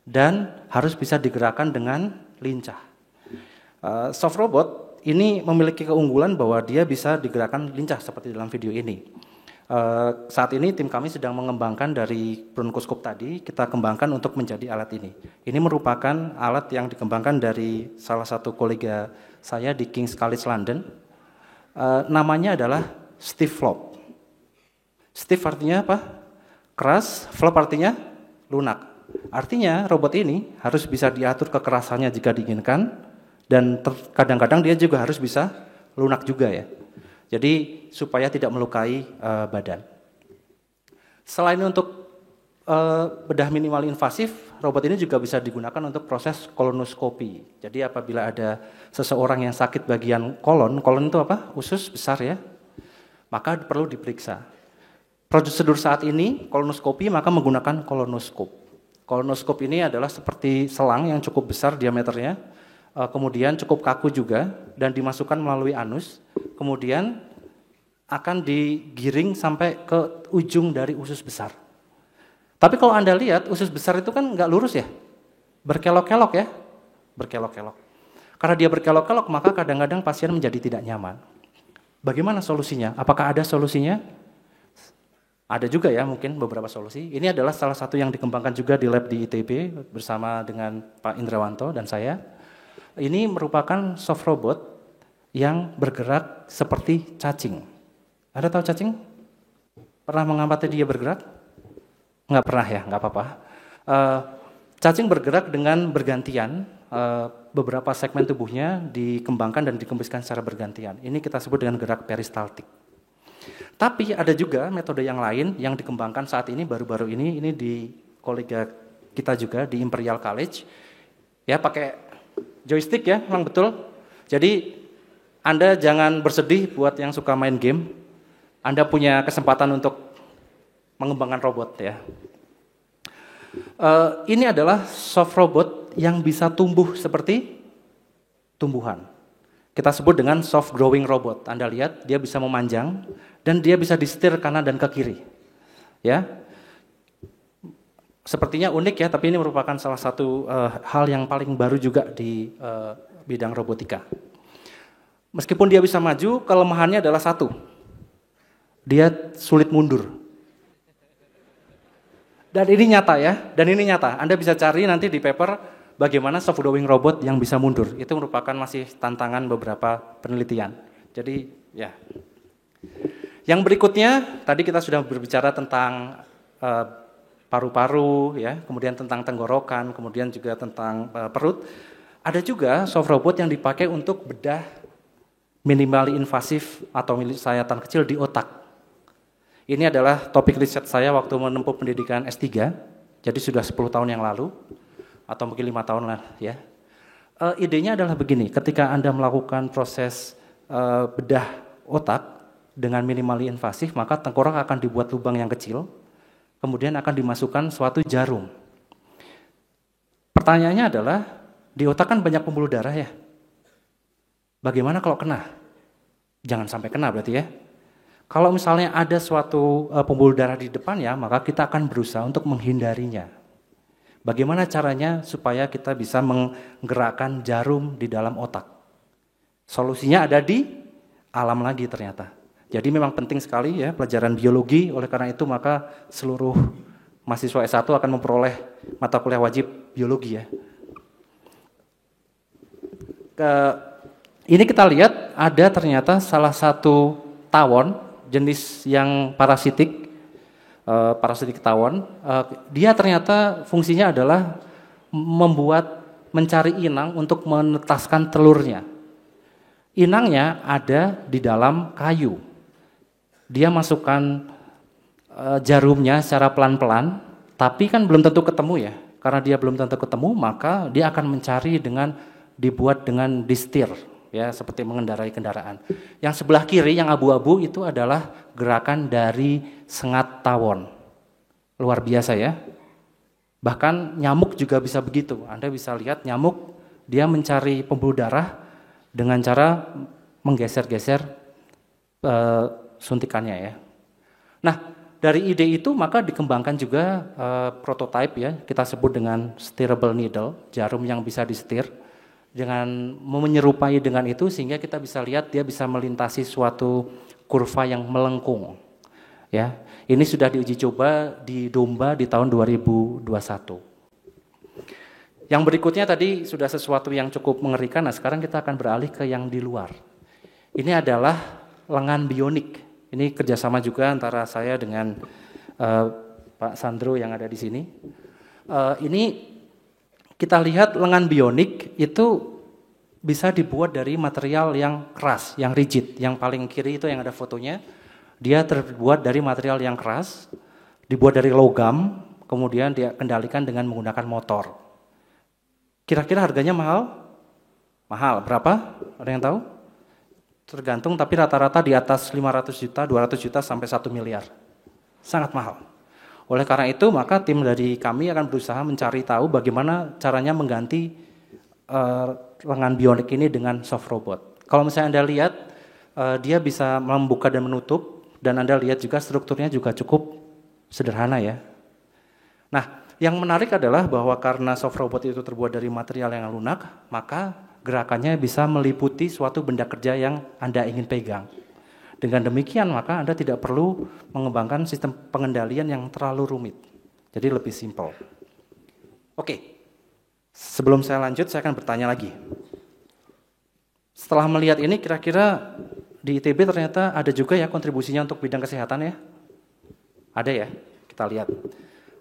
dan harus bisa digerakkan dengan lincah. Soft robot ini memiliki keunggulan bahwa dia bisa digerakkan lincah seperti dalam video ini. Saat ini tim kami sedang mengembangkan dari bronkoskop tadi, kita kembangkan untuk menjadi alat ini. Ini merupakan alat yang dikembangkan dari salah satu kolega saya di King's College London. Namanya adalah stiff flop. Stiff artinya apa? Keras, flop artinya lunak. Artinya robot ini harus bisa diatur kekerasannya jika diinginkan, dan kadang-kadang dia juga harus bisa lunak juga ya. Jadi supaya tidak melukai badan. Selain untuk bedah minimal invasif, robot ini juga bisa digunakan untuk proses kolonoskopi. Jadi apabila ada seseorang yang sakit bagian kolon itu apa? Usus besar ya, maka perlu diperiksa. Prosedur saat ini kolonoskopi maka menggunakan kolonoskop. Kolonoskop ini adalah seperti selang yang cukup besar diameternya, kemudian cukup kaku juga, dan dimasukkan melalui anus, kemudian akan digiring sampai ke ujung dari usus besar. Tapi kalau Anda lihat, usus besar itu kan nggak lurus ya, berkelok-kelok ya, berkelok-kelok. Karena dia berkelok-kelok, maka kadang-kadang pasien menjadi tidak nyaman. Bagaimana solusinya? Apakah ada solusinya? Ada juga ya mungkin beberapa solusi. Ini adalah salah satu yang dikembangkan juga di lab di ITB bersama dengan Pak Indrawanto dan saya. Ini merupakan soft robot yang bergerak seperti cacing. Ada tahu cacing? Pernah mengamati dia bergerak? Nggak pernah ya, nggak apa-apa. Cacing bergerak dengan bergantian, beberapa segmen tubuhnya dikembangkan dan dikembuskan secara bergantian. Ini kita sebut dengan gerak peristaltik. Tapi ada juga metode yang lain yang dikembangkan saat ini baru-baru ini di kolega kita juga di Imperial College. Ya pakai joystick ya, memang betul. Jadi Anda jangan bersedih buat yang suka main game. Anda punya kesempatan untuk mengembangkan robot ya. Ini adalah soft robot yang bisa tumbuh seperti tumbuhan. Kita sebut dengan soft growing robot. Anda lihat dia bisa memanjang dan dia bisa disetir kanan dan ke kiri. Ya. Sepertinya unik ya, tapi ini merupakan salah satu hal yang paling baru juga di bidang robotika. Meskipun dia bisa maju, kelemahannya adalah satu. Dia sulit mundur. Dan ini nyata ya, dan ini nyata. Anda bisa cari nanti di paper bagaimana soft growing robot yang bisa mundur. Itu merupakan masih tantangan beberapa penelitian. Jadi ya. Yang berikutnya, tadi kita sudah berbicara tentang paru-paru, ya, kemudian tentang tenggorokan, kemudian juga tentang perut. Ada juga soft robot yang dipakai untuk bedah minimally invasif atau sayatan kecil di otak. Ini adalah topik riset saya waktu menempuh pendidikan S3, jadi sudah 10 tahun yang lalu, atau mungkin 5 tahun lah ya. Idenya adalah begini, ketika Anda melakukan proses bedah otak dengan minimally invasif, maka tengkorak akan dibuat lubang yang kecil, kemudian akan dimasukkan suatu jarum. Pertanyaannya adalah, di otak kan banyak pembuluh darah ya. Bagaimana kalau kena? Jangan sampai kena berarti ya. Kalau misalnya ada suatu pembuluh darah di depannya, maka kita akan berusaha untuk menghindarinya. Bagaimana caranya supaya kita bisa menggerakkan jarum di dalam otak? Solusinya ada di alam lagi ternyata. Jadi memang penting sekali ya pelajaran biologi, oleh karena itu maka seluruh mahasiswa S1 akan memperoleh mata kuliah wajib biologi ya. Ini kita lihat ada ternyata salah satu tawon jenis yang parasitik tawon, dia ternyata fungsinya adalah mencari inang untuk menetaskan telurnya. Inangnya ada di dalam kayu. Dia masukkan jarumnya secara pelan-pelan, tapi kan belum tentu ketemu ya. Karena dia belum tentu ketemu, maka dia akan mencari dibuat dengan distir. Ya, seperti mengendarai kendaraan. Yang sebelah kiri yang abu-abu itu adalah gerakan dari sengat tawon. Luar biasa ya. Bahkan nyamuk juga bisa begitu. Anda bisa lihat nyamuk dia mencari pembuluh darah dengan cara menggeser-geser suntikannya ya. Nah, dari ide itu maka dikembangkan juga prototipe ya, kita sebut dengan steerable needle, jarum yang bisa disetir. Dengan menyerupai dengan itu sehingga kita bisa lihat dia bisa melintasi suatu kurva yang melengkung. Ya, ini sudah diuji coba di domba di tahun 2021. Yang berikutnya tadi sudah sesuatu yang cukup mengerikan. Nah, sekarang kita akan beralih ke yang di luar. Ini adalah lengan bionik. Ini kerjasama juga antara saya dengan Pak Sandro yang ada di sini. Ini kita lihat lengan bionik itu bisa dibuat dari material yang keras, yang rigid. Yang paling kiri itu yang ada fotonya, dia terbuat dari material yang keras, dibuat dari logam, kemudian dia kendalikan dengan menggunakan motor. Kira-kira harganya mahal? Mahal, berapa? Ada yang tahu? Tergantung, tapi rata-rata di atas 500 juta, 200 juta sampai 1 miliar. Sangat mahal. Oleh karena itu, maka tim dari kami akan berusaha mencari tahu bagaimana caranya mengganti lengan bionik ini dengan soft robot. Kalau misalnya Anda lihat, dia bisa membuka dan menutup, dan Anda lihat juga strukturnya juga cukup sederhana ya. Nah, yang menarik adalah bahwa karena soft robot itu terbuat dari material yang lunak, maka gerakannya bisa meliputi suatu benda kerja yang Anda ingin pegang. Dengan demikian, maka Anda tidak perlu mengembangkan sistem pengendalian yang terlalu rumit. Jadi lebih simpel. Oke, sebelum saya lanjut, saya akan bertanya lagi. Setelah melihat ini, kira-kira di ITB ternyata ada juga ya kontribusinya untuk bidang kesehatan ya? Ada ya? Kita lihat.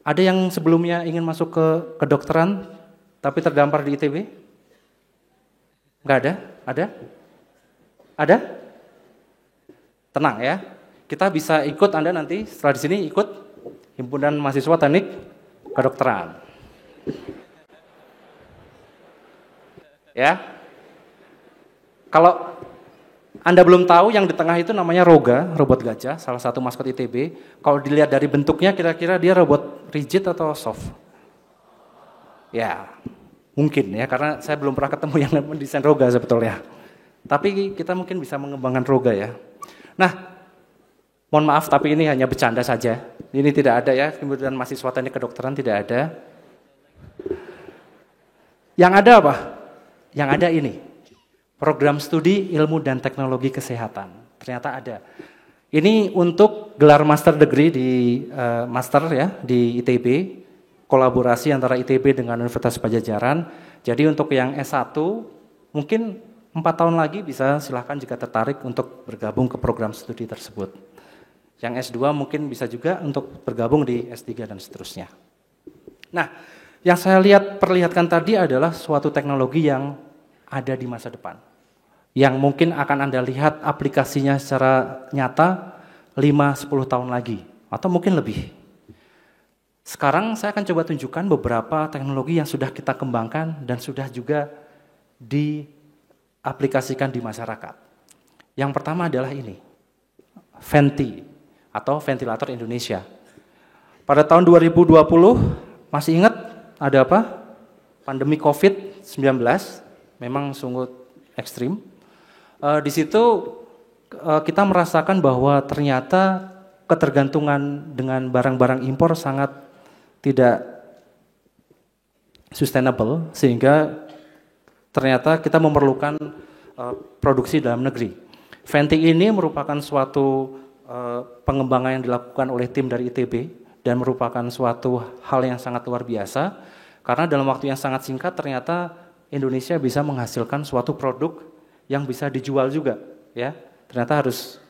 Ada yang sebelumnya ingin masuk ke kedokteran, tapi terdampar di ITB? Enggak ada? Ada? Ada? Tenang ya, kita bisa ikut Anda nanti setelah di sini ikut Himpunan Mahasiswa Teknik Kedokteran. Ya, kalau Anda belum tahu, yang di tengah itu namanya Roga, robot gajah, salah satu maskot ITB. Kalau dilihat dari bentuknya, kira-kira dia robot rigid atau soft? Ya, mungkin ya, karena saya belum pernah ketemu yang mendesain Roga sebetulnya. Tapi kita mungkin bisa mengembangkan Roga ya. Nah, mohon maaf, tapi ini hanya bercanda saja. Ini tidak ada ya, kemudian mahasiswa teknik kedokteran tidak ada. Yang ada apa? Yang ada ini. Program studi ilmu dan teknologi kesehatan. Ternyata ada. Ini untuk gelar master degree di master ya di ITB, kolaborasi antara ITB dengan Universitas Padjadjaran. Jadi untuk yang S1 mungkin 4 tahun lagi bisa silahkan jika tertarik untuk bergabung ke program studi tersebut. Yang S2 mungkin bisa juga untuk bergabung di S3 dan seterusnya. Nah, yang saya perlihatkan tadi adalah suatu teknologi yang ada di masa depan, yang mungkin akan Anda lihat aplikasinya secara nyata 5-10 tahun lagi, atau mungkin lebih. Sekarang saya akan coba tunjukkan beberapa teknologi yang sudah kita kembangkan dan sudah juga diaplikasikan di masyarakat. Yang pertama adalah ini, Venti, atau ventilator Indonesia. Pada tahun 2020, masih ingat ada apa? Pandemi COVID-19, memang sungguh ekstrim. Di situ kita merasakan bahwa ternyata ketergantungan dengan barang-barang impor sangat tidak sustainable, sehingga ternyata kita memerlukan produksi dalam negeri. Venti ini merupakan suatu pengembangan yang dilakukan oleh tim dari ITB dan merupakan suatu hal yang sangat luar biasa, karena dalam waktu yang sangat singkat ternyata Indonesia bisa menghasilkan suatu produk yang bisa dijual juga, ya. Ternyata harus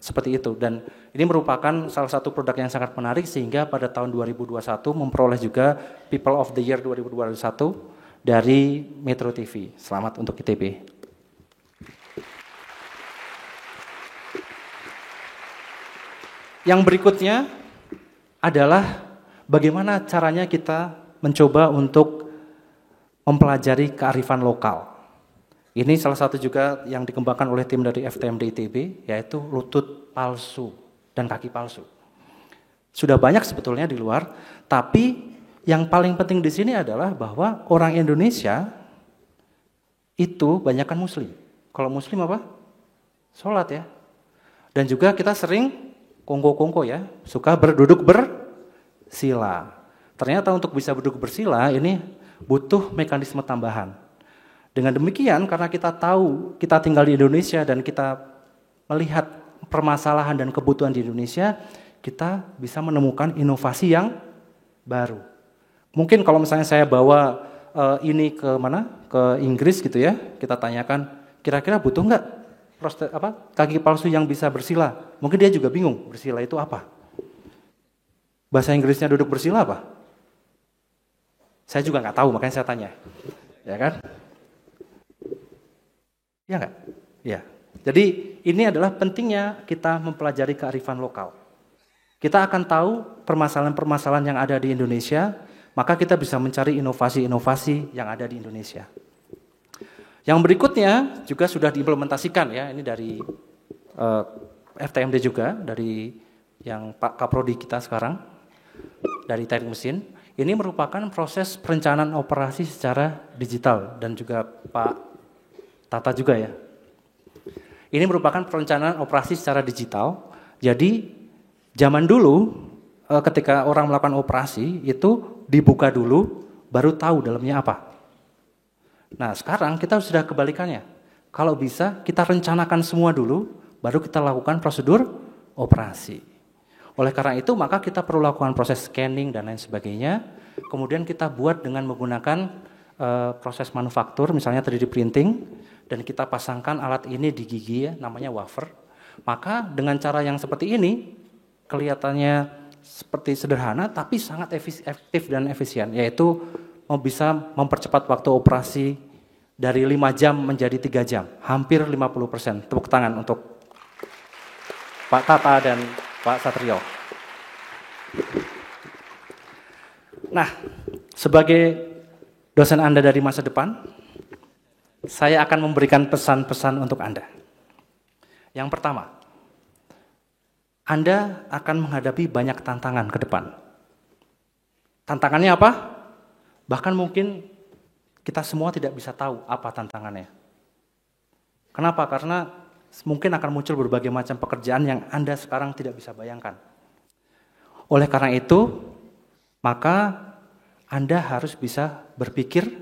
seperti itu, dan ini merupakan salah satu produk yang sangat menarik sehingga pada tahun 2021 memperoleh juga People of the Year 2021 dari Metro TV. Selamat untuk ITB. Yang berikutnya adalah bagaimana caranya kita mencoba untuk mempelajari kearifan lokal. Ini salah satu juga yang dikembangkan oleh tim dari FTMD ITB, yaitu lutut palsu dan kaki palsu. Sudah banyak sebetulnya di luar, tapi yang paling penting di sini adalah bahwa orang Indonesia itu banyakkan Muslim. Kalau Muslim apa? Sholat ya. Dan juga kita sering kongko-kongko ya, suka berduduk bersila. Ternyata untuk bisa duduk bersila ini butuh mekanisme tambahan. Dengan demikian, karena kita tahu kita tinggal di Indonesia dan kita melihat permasalahan dan kebutuhan di Indonesia, kita bisa menemukan inovasi yang baru. Mungkin kalau misalnya saya bawa ini ke mana? Ke Inggris gitu ya, kita tanyakan, kira-kira butuh nggak kaki palsu yang bisa bersila? Mungkin dia juga bingung, bersila itu apa? Bahasa Inggrisnya duduk bersila apa? Saya juga nggak tahu, makanya saya tanya. Ya kan? Ya nggak? Ya. Jadi ini adalah pentingnya kita mempelajari kearifan lokal. Kita akan tahu permasalahan-permasalahan yang ada di Indonesia, maka kita bisa mencari inovasi-inovasi yang ada di Indonesia. Yang berikutnya juga sudah diimplementasikan ya, ini dari FTMD juga, dari yang Pak Kaprodi kita sekarang, dari teknik mesin. Ini merupakan proses perencanaan operasi secara digital dan juga Pak Tata juga ya. Ini merupakan perencanaan operasi secara digital. Jadi zaman dulu ketika orang melakukan operasi itu dibuka dulu baru tahu dalamnya apa. Nah sekarang kita sudah kebalikannya. Kalau bisa kita rencanakan semua dulu baru kita lakukan prosedur operasi. Oleh karena itu maka kita perlu lakukan proses scanning dan lain sebagainya. Kemudian kita buat dengan menggunakan proses manufaktur misalnya 3D printing. Dan kita pasangkan alat ini di gigi ya, namanya wafer. Maka dengan cara yang seperti ini kelihatannya seperti sederhana tapi sangat efektif dan efisien, yaitu bisa mempercepat waktu operasi dari 5 jam menjadi 3 jam, hampir 50%. Tepuk tangan untuk Pak Tata dan Pak Satrio. Nah, sebagai dosen Anda dari masa depan, saya akan memberikan pesan-pesan untuk Anda. Yang pertama, Anda akan menghadapi banyak tantangan ke depan. Tantangannya apa? Bahkan mungkin kita semua tidak bisa tahu apa tantangannya. Kenapa? Karena mungkin akan muncul berbagai macam pekerjaan yang Anda sekarang tidak bisa bayangkan. Oleh karena itu, maka Anda harus bisa berpikir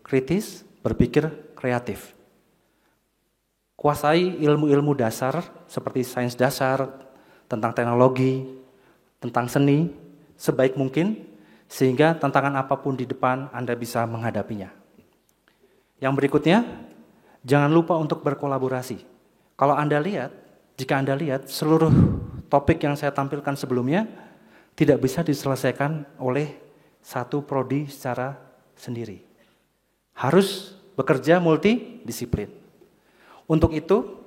kritis, berpikir kreatif. Kuasai ilmu-ilmu dasar seperti sains dasar, tentang teknologi, tentang seni, sebaik mungkin, sehingga tantangan apapun di depan Anda bisa menghadapinya. Yang berikutnya, jangan lupa untuk berkolaborasi. Kalau Anda lihat, jika Anda lihat, seluruh topik yang saya tampilkan sebelumnya tidak bisa diselesaikan oleh satu prodi secara sendiri. Harus bekerja multidisiplin. Untuk itu,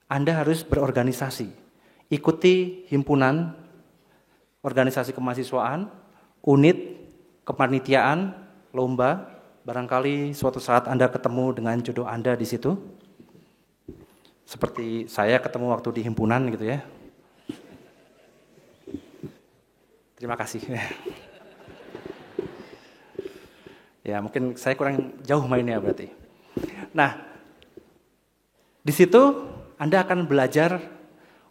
Anda harus berorganisasi. Ikuti himpunan, organisasi kemahasiswaan, unit, kepanitiaan, lomba. Barangkali suatu saat Anda ketemu dengan jodoh Anda di situ. Seperti saya ketemu waktu di himpunan gitu ya. Terima kasih. Ya mungkin saya kurang jauh mainnya berarti. Nah, di situ Anda akan belajar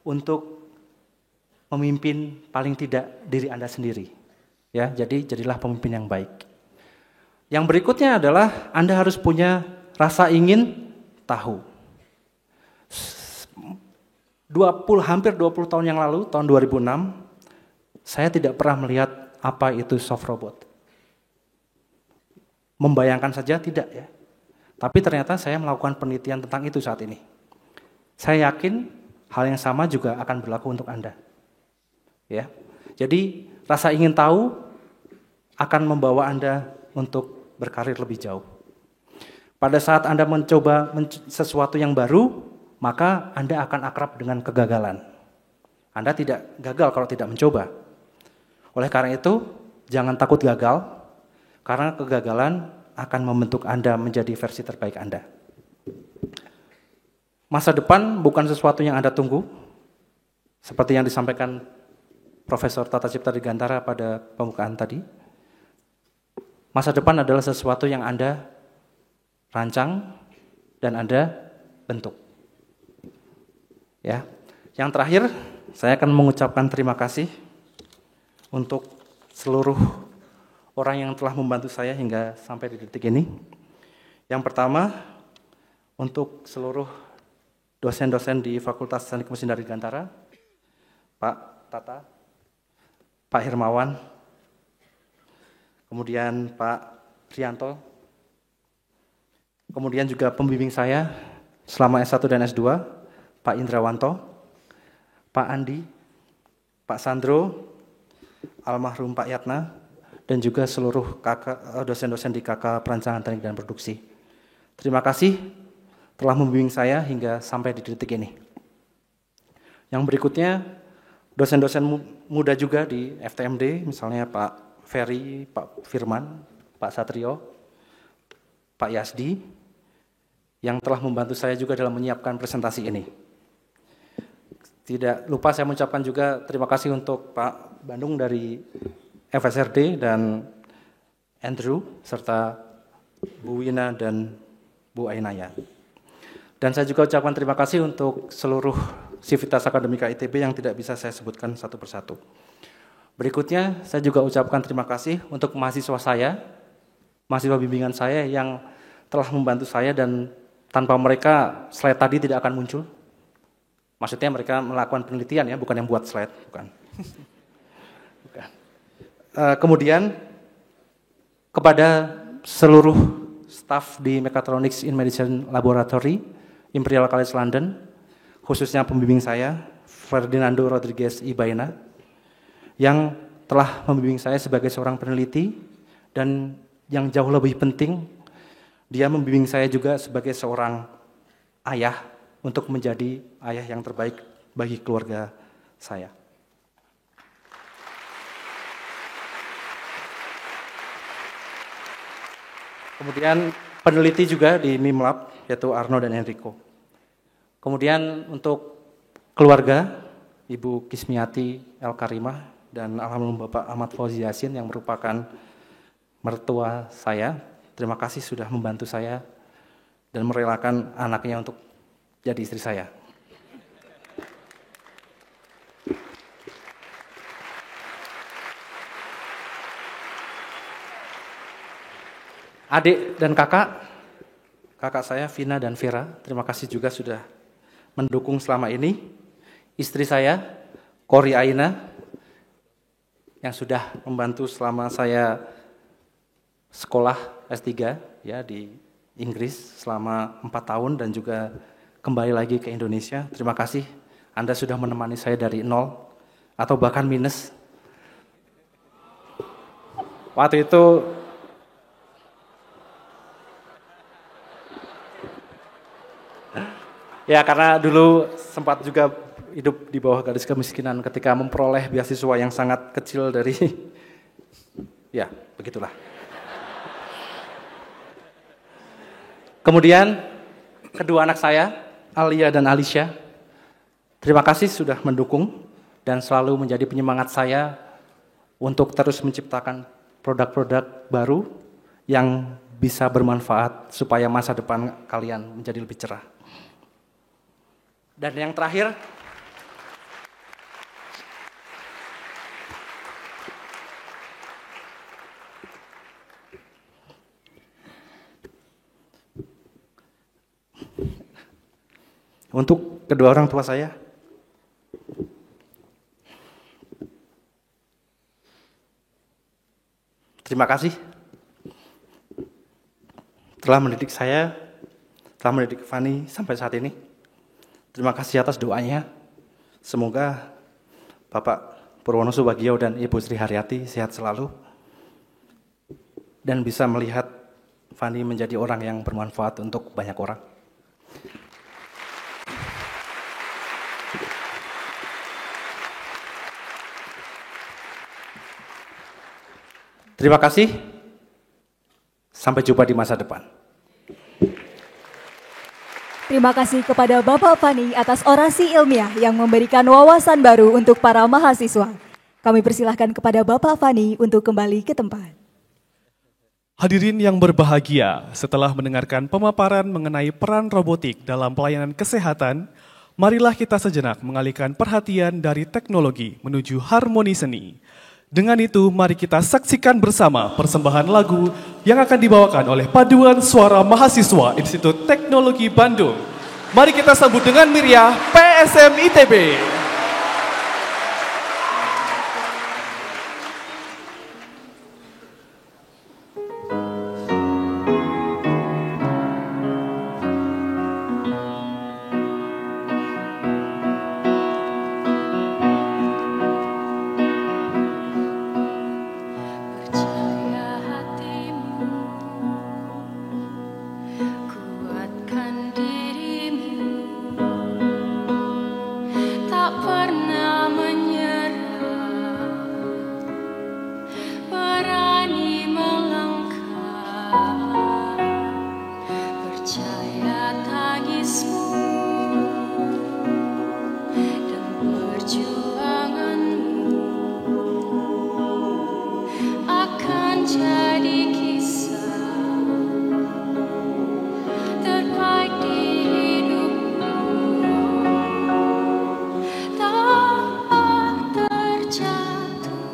untuk memimpin paling tidak diri Anda sendiri. Ya, jadi jadilah pemimpin yang baik. Yang berikutnya adalah Anda harus punya rasa ingin tahu. Hampir 20 tahun yang lalu, tahun 2006, saya tidak pernah melihat apa itu soft robot. Membayangkan saja tidak ya. Tapi ternyata saya melakukan penelitian tentang itu saat ini. Saya yakin hal yang sama juga akan berlaku untuk Anda. Ya. Jadi rasa ingin tahu akan membawa Anda untuk berkarir lebih jauh. Pada saat Anda mencoba sesuatu yang baru, maka Anda akan akrab dengan kegagalan. Anda tidak gagal kalau tidak mencoba. Oleh karena itu, jangan takut gagal, karena kegagalan akan membentuk Anda menjadi versi terbaik Anda. Masa depan bukan sesuatu yang Anda tunggu, seperti yang disampaikan Profesor Tata Cipta Dirgantara pada pembukaan tadi. Masa depan adalah sesuatu yang Anda rancang dan Anda bentuk. Ya. Yang terakhir, saya akan mengucapkan terima kasih untuk seluruh orang yang telah membantu saya hingga sampai di detik ini. Yang pertama, untuk seluruh dosen-dosen di Fakultas Teknik Mesin Dirgantara, Pak Tata, Pak Hermawan, kemudian Pak Prianto, kemudian juga pembimbing saya selama S1 dan S2, Pak Indrawanto, Pak Andi, Pak Sandro, almarhum Pak Yatna, dan juga seluruh dosen-dosen di KK Perancangan Teknik dan Produksi. Terima kasih telah membimbing saya hingga sampai di titik ini. Yang berikutnya, dosen-dosen muda juga di FTMD, misalnya Pak Ferry, Pak Firman, Pak Satrio, Pak Yasdi, yang telah membantu saya juga dalam menyiapkan presentasi ini. Tidak lupa saya mengucapkan juga terima kasih untuk Pak Bandung dari FSRD dan Andrew, serta Bu Wina dan Bu Ainaya. Dan saya juga ucapkan terima kasih untuk seluruh sivitas akademika ITB yang tidak bisa saya sebutkan satu persatu. Berikutnya, saya juga ucapkan terima kasih untuk mahasiswa saya, mahasiswa bimbingan saya yang telah membantu saya dan tanpa mereka slide tadi tidak akan muncul. Maksudnya mereka melakukan penelitian ya, bukan yang buat slide, bukan. Kemudian kepada seluruh staf di Mechatronics in Medicine Laboratory, Imperial College London, khususnya pembimbing saya, Ferdinando Rodriguez Ibaena, yang telah membimbing saya sebagai seorang peneliti, dan yang jauh lebih penting, dia membimbing saya juga sebagai seorang ayah untuk menjadi ayah yang terbaik bagi keluarga saya. Kemudian peneliti juga di MIMLab, yaitu Arno dan Enrico. Kemudian untuk keluarga, Ibu Kismiati El Karimah dan alhamdulillah Bapak Ahmad Fauzi Yasin yang merupakan mertua saya, terima kasih sudah membantu saya dan merelakan anaknya untuk jadi istri saya. Adik dan kakak saya Vina dan Vera, terima kasih juga sudah mendukung selama ini. Istri saya, Kori Aina, yang sudah membantu selama saya sekolah S3 ya di Inggris selama 4 tahun dan juga kembali lagi ke Indonesia. Terima kasih, Anda sudah menemani saya dari 0 atau bahkan minus. Waktu itu ya karena dulu sempat juga hidup di bawah garis kemiskinan ketika memperoleh beasiswa yang sangat kecil dari ya begitulah. Kemudian kedua anak saya, Alia dan Alicia, terima kasih sudah mendukung dan selalu menjadi penyemangat saya untuk terus menciptakan produk-produk baru yang bisa bermanfaat supaya masa depan kalian menjadi lebih cerah. Dan yang terakhir, untuk kedua orang tua saya, terima kasih telah mendidik saya, telah mendidik Fani sampai saat ini. Terima kasih atas doanya. Semoga Bapak Purwono Subagio dan Ibu Sri Haryati sehat selalu dan bisa melihat Fani menjadi orang yang bermanfaat untuk banyak orang. Terima kasih. Sampai jumpa di masa depan. Terima kasih kepada Bapak Fani atas orasi ilmiah yang memberikan wawasan baru untuk para mahasiswa. Kami persilahkan kepada Bapak Fani untuk kembali ke tempat. Hadirin yang berbahagia, setelah mendengarkan pemaparan mengenai peran robotik dalam pelayanan kesehatan, marilah kita sejenak mengalihkan perhatian dari teknologi menuju harmoni seni. Dengan itu, mari kita saksikan bersama persembahan lagu yang akan dibawakan oleh Paduan Suara Mahasiswa Institut Teknologi Bandung. Mari kita sambut dengan meriah PSM ITB. jadi kisah terbaik di hidupmu, tak terjatuh,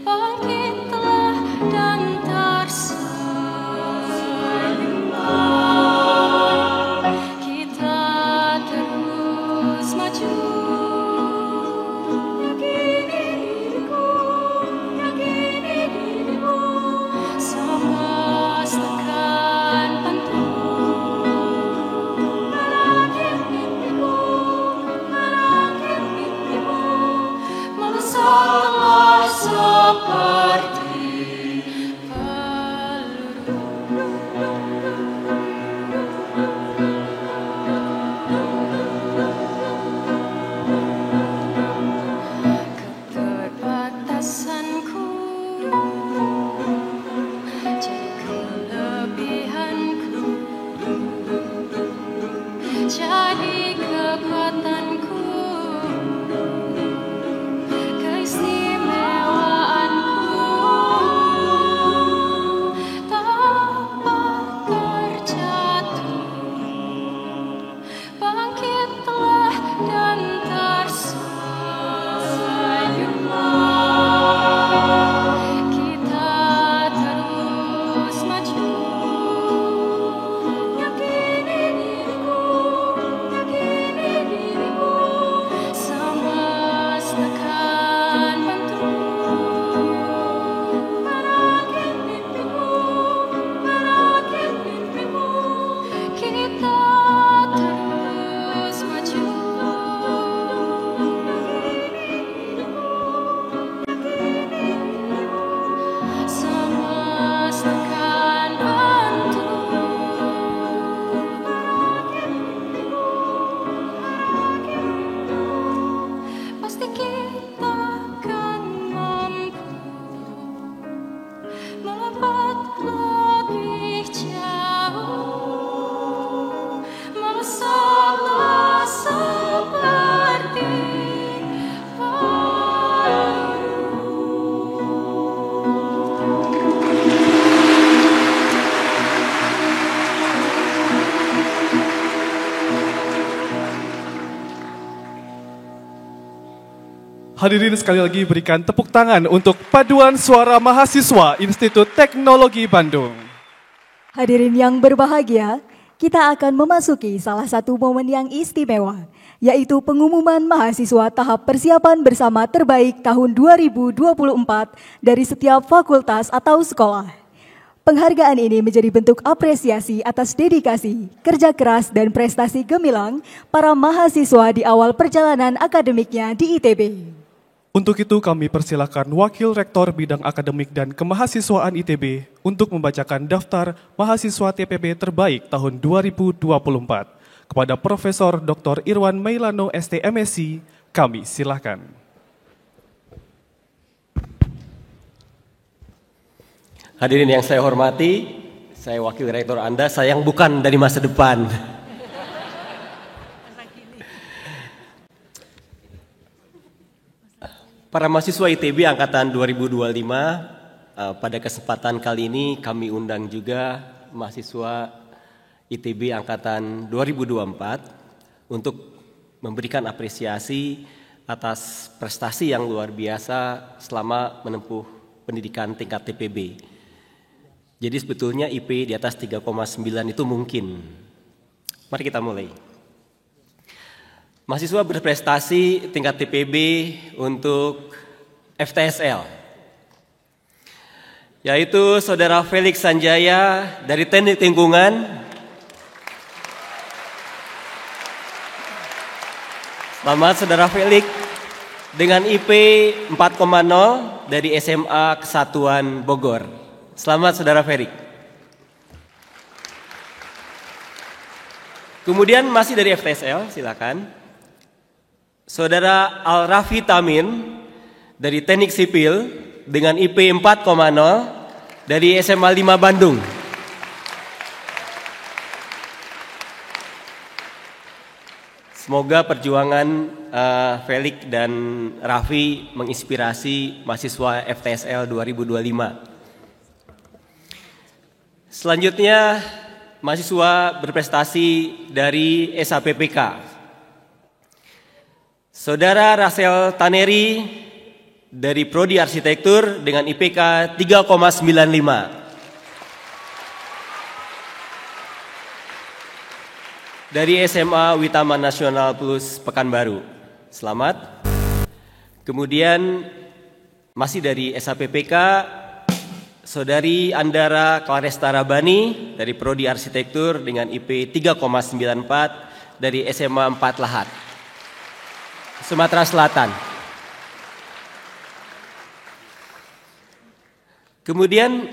bangkitlah dan tersenyumlah, kita terus maju. Jadi kekuatanku, keistimewaanku, tak terjatuh, bangkitlah dan tersenyumlah, kita terus maju. Pasti kita akan mampu melompat lebih jauh, melesatlah seperti Hadirin sekali lagi berikan tepuk tangan untuk Paduan Suara Mahasiswa Institut Teknologi Bandung. Hadirin yang berbahagia, kita akan memasuki salah satu momen yang istimewa, yaitu pengumuman mahasiswa tahap persiapan bersama terbaik tahun 2024 dari setiap fakultas atau sekolah. Penghargaan ini menjadi bentuk apresiasi atas dedikasi, kerja keras, dan prestasi gemilang para mahasiswa di awal perjalanan akademiknya di ITB. Untuk itu kami persilakan Wakil Rektor Bidang Akademik dan Kemahasiswaan ITB untuk membacakan daftar mahasiswa TPB terbaik tahun 2024. Kepada Profesor Dr. Irwan Mailano ST MSc, kami silakan. Hadirin yang saya hormati, saya Wakil Rektor Anda, saya yang bukan dari masa depan. Para mahasiswa ITB Angkatan 2025, pada kesempatan kali ini kami undang juga mahasiswa ITB Angkatan 2024 untuk memberikan apresiasi atas prestasi yang luar biasa selama menempuh pendidikan tingkat TPB. Jadi sebetulnya IP di atas 3,9 itu mungkin. Mari kita mulai. Mahasiswa berprestasi tingkat TPB untuk FTSL, yaitu Saudara Felix Sanjaya dari Teknik Lingkungan. Selamat Saudara Felix dengan IP 4,0 dari SMA Kesatuan Bogor. Selamat Saudara Felix. Kemudian masih dari FTSL, silakan. Saudara Al-Rafi Tamin dari Teknik Sipil dengan IP 4,0 dari SMA 5 Bandung. Semoga perjuangan Felix dan Raffi menginspirasi mahasiswa FTSL 2025. Selanjutnya, mahasiswa berprestasi dari SAPPK. Saudara Rasel Taneri dari Prodi Arsitektur dengan IPK 3,95. Dari SMA Witama Nasional Plus Pekanbaru. Selamat. Kemudian masih dari SAPPK, Saudari Andara Claresta Rabani dari Prodi Arsitektur dengan IP 3,94 dari SMA 4 Lahat, Sumatera Selatan. Kemudian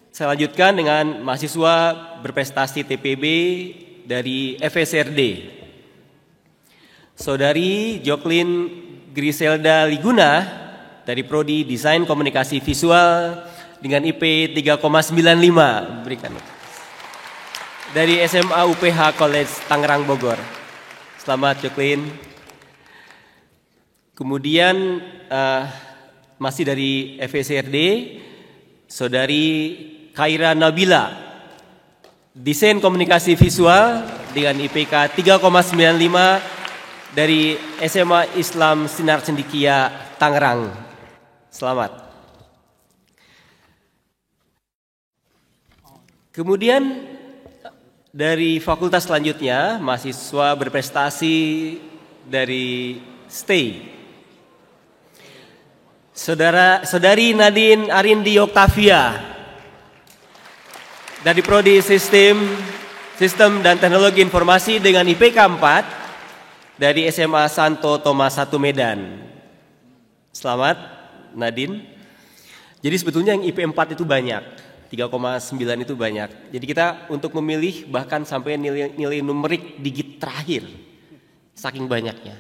saya lanjutkan dengan mahasiswa berprestasi TPB dari FSRD. Saudari Joclyn Griselda Liguna dari Prodi Desain Komunikasi Visual dengan IP 3,95. Berikan. Dari SMA UPH College Tangerang Bogor. Selamat Joclyn. Kemudian masih dari FSRD, Saudari Khaira Nabila, Desain Komunikasi Visual dengan IPK 3,95 dari SMA Islam Sinar Cendikia Tangerang. Selamat. Kemudian dari fakultas selanjutnya, mahasiswa berprestasi dari STEI. Saudari Nadine Arindi Oktavia dari Prodi Sistem dan Teknologi Informasi dengan IPK 4 dari SMA Santo Thomas 1 Medan. Selamat Nadine. Jadi sebetulnya yang IP 4 itu banyak, 3,9 itu banyak. Jadi kita untuk memilih bahkan sampai nilai numerik digit terakhir, saking banyaknya,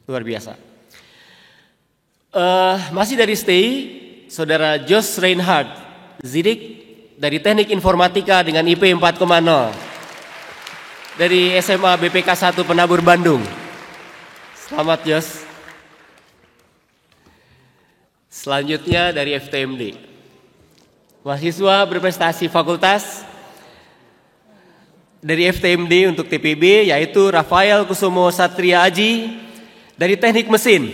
luar biasa. Masih dari STEI, Saudara Josh Reinhard Zidik dari Teknik Informatika dengan IP 4,0 dari SMA BPK 1 Penabur Bandung. Selamat Josh. Selanjutnya dari FTMD, mahasiswa berprestasi fakultas dari FTMD untuk TPB yaitu Rafael Kusumo Satria Aji dari Teknik Mesin,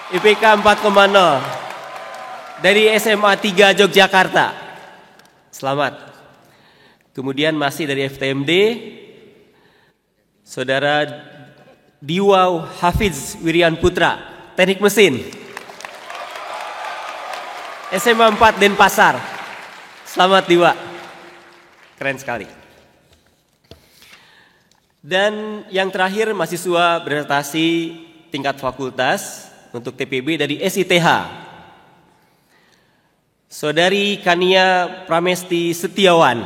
IPK 4,0 dari SMA 3 Yogyakarta. Selamat. Kemudian masih dari FTMD, Saudara Diwaw Hafiz Wirian Putra, Teknik Mesin, SMA 4 Denpasar. Selamat Diwa. Keren sekali. Dan yang terakhir mahasiswa berprestasi tingkat fakultas untuk TPB dari SITH. Saudari Kania Pramesti Setiawan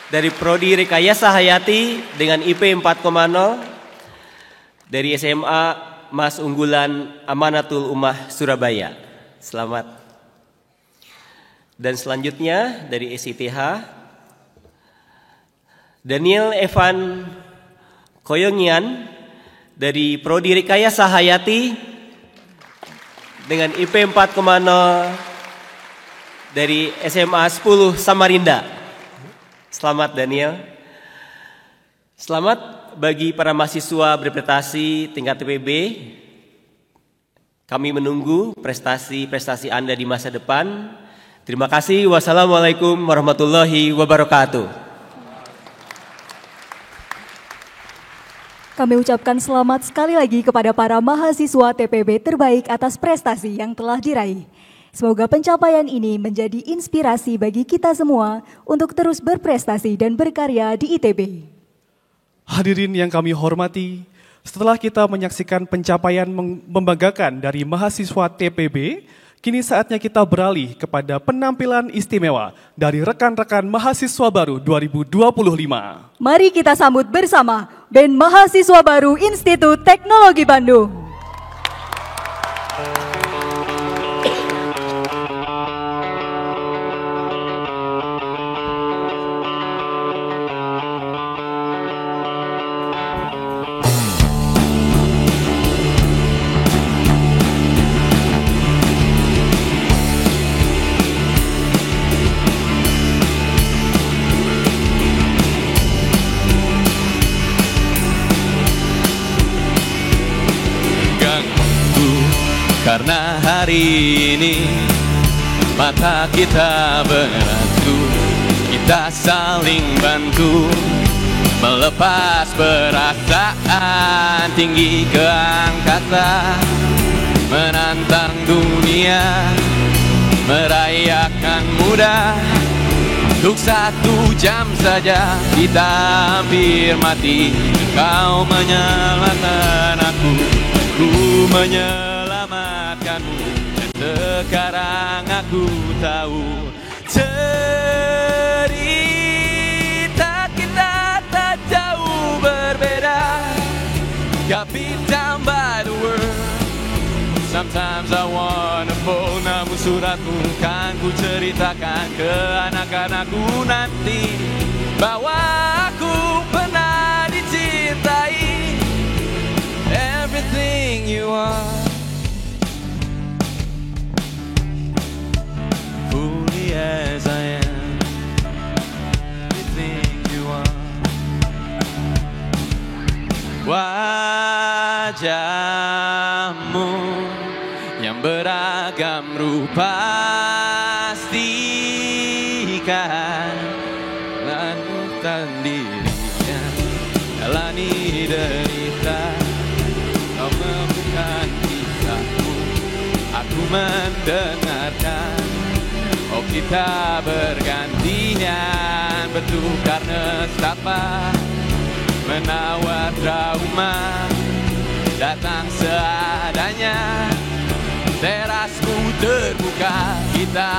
dari Prodi Rekayasa Hayati dengan IP 4,0 dari SMA Mas Unggulan Amanatul Ummah Surabaya. Selamat. Dan selanjutnya dari SITH, Daniel Evan Koyongian dari Prodi Rekayasa Hayati dengan IP 4,0 dari SMA 10 Samarinda. Selamat Daniel. Selamat bagi para mahasiswa berprestasi tingkat TPB. Kami menunggu prestasi-prestasi Anda di masa depan. Terima kasih. Wassalamualaikum warahmatullahi wabarakatuh. Kami ucapkan selamat sekali lagi kepada para mahasiswa TPB terbaik atas prestasi yang telah diraih. Semoga pencapaian ini menjadi inspirasi bagi kita semua untuk terus berprestasi dan berkarya di ITB. Hadirin yang kami hormati, setelah kita menyaksikan pencapaian membanggakan dari mahasiswa TPB, kini saatnya kita beralih kepada penampilan istimewa dari rekan-rekan mahasiswa baru 2025. Mari kita sambut bersama Band Mahasiswa Baru Institut Teknologi Bandung. Karena hari ini mata kita bersatu, kita saling bantu melepas perasaan tinggi ke angkasa, menantang dunia, merayakan muda. Untuk 1 jam saja kita hampir mati. Kau menyelamatkan aku menyelamatkanmu. Dan sekarang aku tahu cerita kita tak jauh berbeda. Got beat down by the world. Sometimes I wanna fall. Namun suratmu kan ku ceritakan ke anak-anakku nanti, bahwa aku pernah dicintai. Everything you are, fully as I am. Everything you are. Wajahmu yang beragam rupa, pastikan lakukan dirinya, jalani derita. Kau bukan kisahku, aku mendengarkan. Oh kita bergantian bertukar nestapa, menawar trauma datang seadanya. Terasku terbuka, kita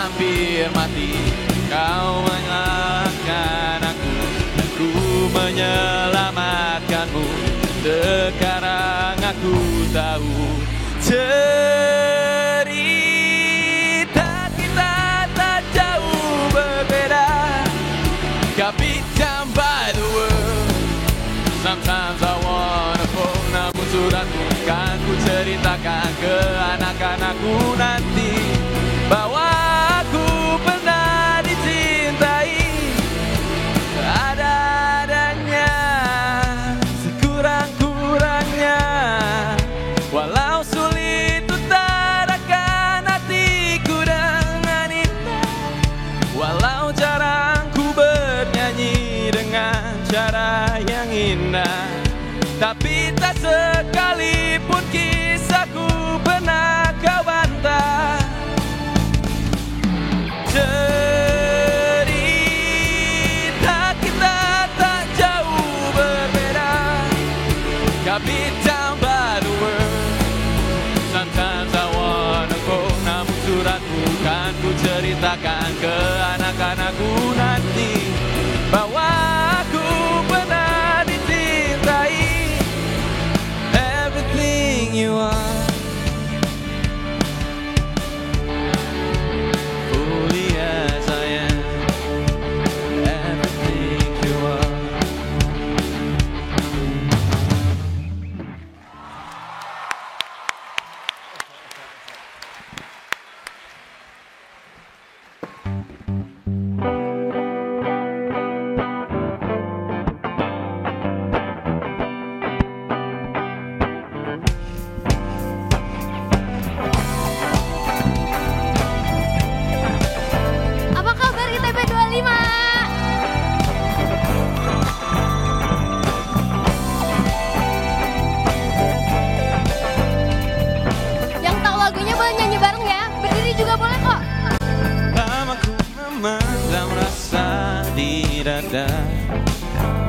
hampir mati. Kau menyelamatkan aku, aku menyelamatkanmu. Sekarang aku tahu cerita kita tak jauh berbeda. Got beat down by the world. Sometimes I wanna fall. Namun suratmu kan ku ceritakan ke anak-anakku nanti, bahwa aku pernah dicintai. Ada-adanya, sekurang-kurangnya. Walau sulit utarakan hatiku dengan indah, walau jarang ku bernyanyi dengan cara yang indah, tapi tak sekalipun kisahku pernah kau bantah. Cerita kita tak jauh berbeda. Got beat down by the world. Sometimes I wanna go. Namun suratmu kan ku ceritakan ke anak-anakku nanti, bahwa aku pernah dicintai. Everything you are, fully as I am. Everything you are. Apa kabar ITB 25? Yang tahu lagunya boleh nyanyi bareng ya. Berdiri juga boleh kok. Lamaku memendam rasa di dada,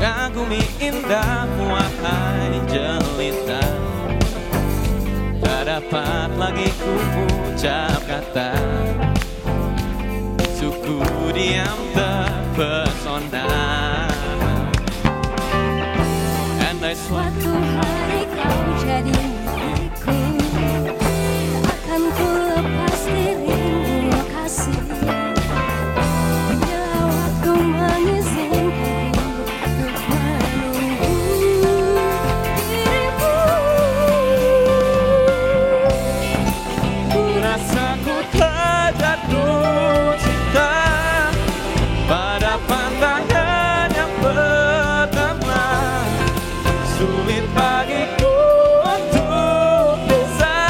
ngagumi indahmu wahai jelita. Tak dapat lagi ku ucap kata, suku diam terpesona. And I swear Suatu hari kau jadi milikku, akan ku lepas dirimu kasih. Bila waktu mengizinkanku untuk menunggu dirimu, ku rasa ku terjatuh cinta pada pandangan yang pertama. Sulit bagiku untuk bisa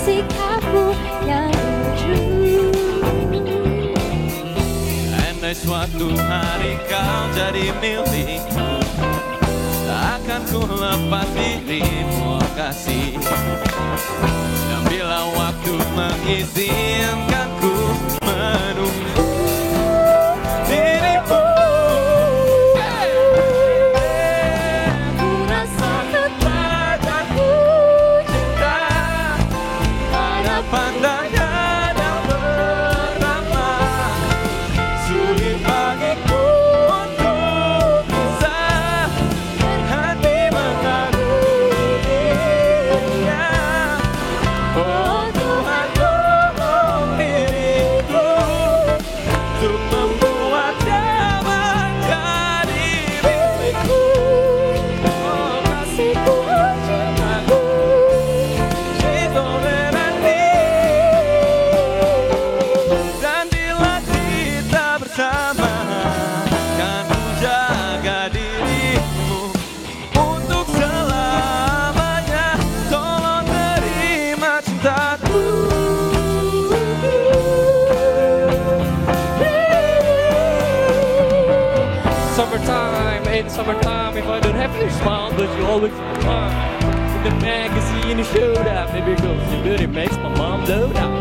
sikapmu yang lucu. Andai suatu hari kau jadi milikku, takkan ku lepas dirimu kasih. Dan bila waktu mengizinkan ku menunggu dirimu, ku rasa tetap aku cinta pada pandangan yang pertama. Sulit bagiku untuk bisa berhenti mengaguminya. Oh Tuhan, tolong diriku untuk membuatnya menjadi milikku. Oh kasihku, cintaku, she's all that I need. Dan bila kita bersama, kan ku jaga dirimu untuk selamanya. Tolong terima cintaku. Summertime, ain't summertime if I don't have your smile, but you always smile. In the magazine you showed up, baby girl, your beauty makes my mom dote up.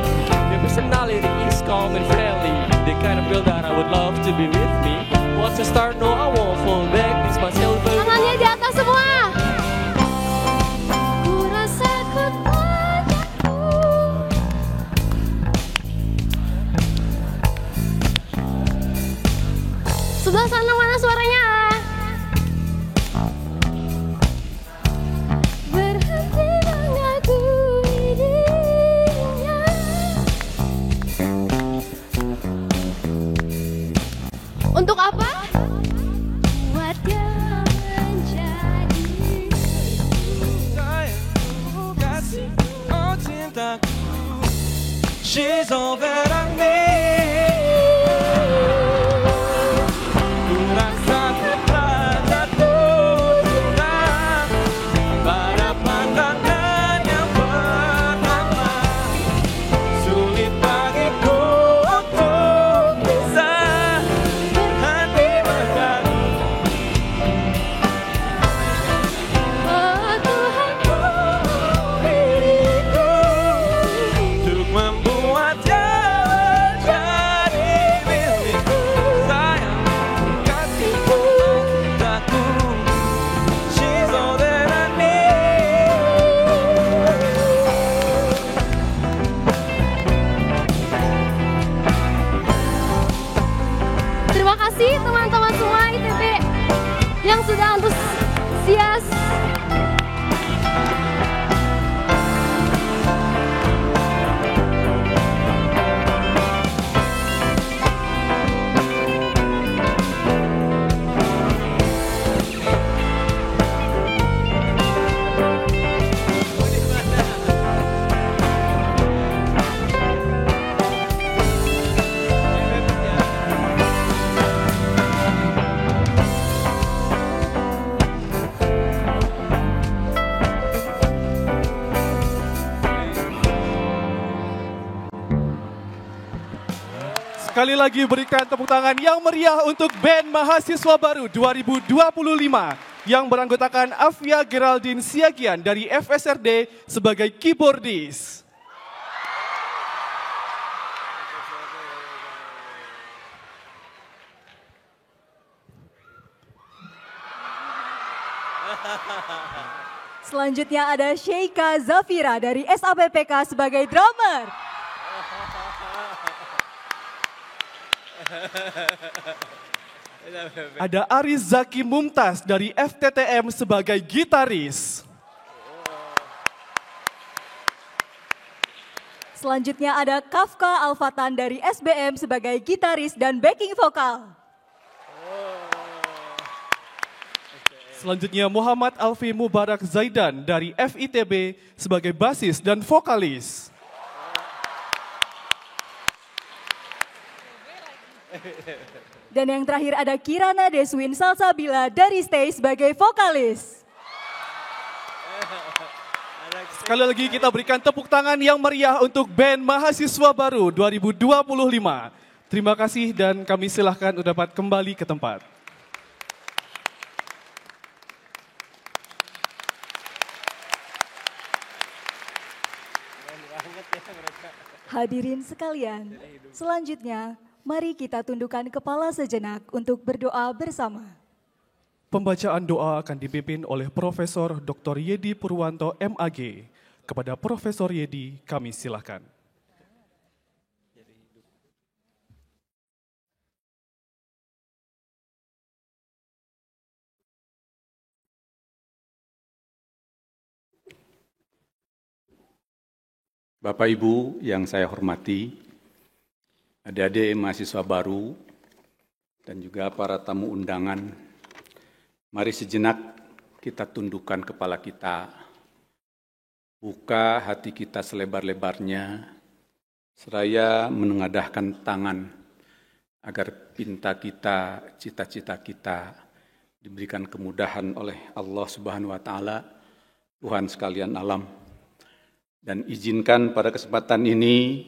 Your personality is calm and friendly, the kind of girl that I would love to be with me. Once I start, no I won't fall back, it's my cell phone. Tangannya di atas semua. Ku rasa ku takut. Sebelah sana mana suaranya? Berhenti mengagumi dirinya. Untuk apa? Buat dia menjadi Sayangku, kasihku, oh cintaku, she's all that I need. Ku rasa telah jatuh cinta pada pandangan yang pertama. Sulit bagiku untuk bisa berhenti mengaguminya. oh Tuhan. Diriku untuk membuatnya menjadi milikku. Sayang, kasihku, cintaku, she's all that I need. Terima kasih teman-teman semua ITB yang sudah antusias. Sekali lagi berikan tepuk tangan yang meriah untuk band Mahasiswa Baru 2025 yang beranggotakan Afia Geraldine Siagian dari FSRD sebagai keyboardis. Selanjutnya ada Sheikha Zafira dari SAPPK sebagai drummer. Ada Aris Zaki Mumtaz dari FTTM sebagai gitaris. Selanjutnya ada Kafka Alfatan dari SBM sebagai gitaris dan backing vokal. Selanjutnya Muhammad Alfi Mubarak Zaidan dari FITB sebagai basis dan vokalis. Dan yang terakhir ada Kirana Deswin Salsabila dari Stay sebagai vokalis. Sekali lagi kita berikan tepuk tangan yang meriah untuk band Mahasiswa Baru 2025. Terima kasih dan kami silahkan dapat kembali ke tempat. Hadirin sekalian, selanjutnya mari kita tundukkan kepala sejenak untuk berdoa bersama. Pembacaan doa akan dipimpin oleh Profesor Dr. Yedi Purwanto MAG. Kepada Profesor Yedi, kami silakan. Bapak Ibu yang saya hormati, adik-adik mahasiswa baru, dan juga para tamu undangan, mari sejenak kita tundukkan kepala kita, buka hati kita selebar-lebarnya, seraya menengadahkan tangan agar pinta kita, cita-cita kita diberikan kemudahan oleh Allah Subhanahu wa Ta'ala, Tuhan sekalian alam. Dan izinkan pada kesempatan ini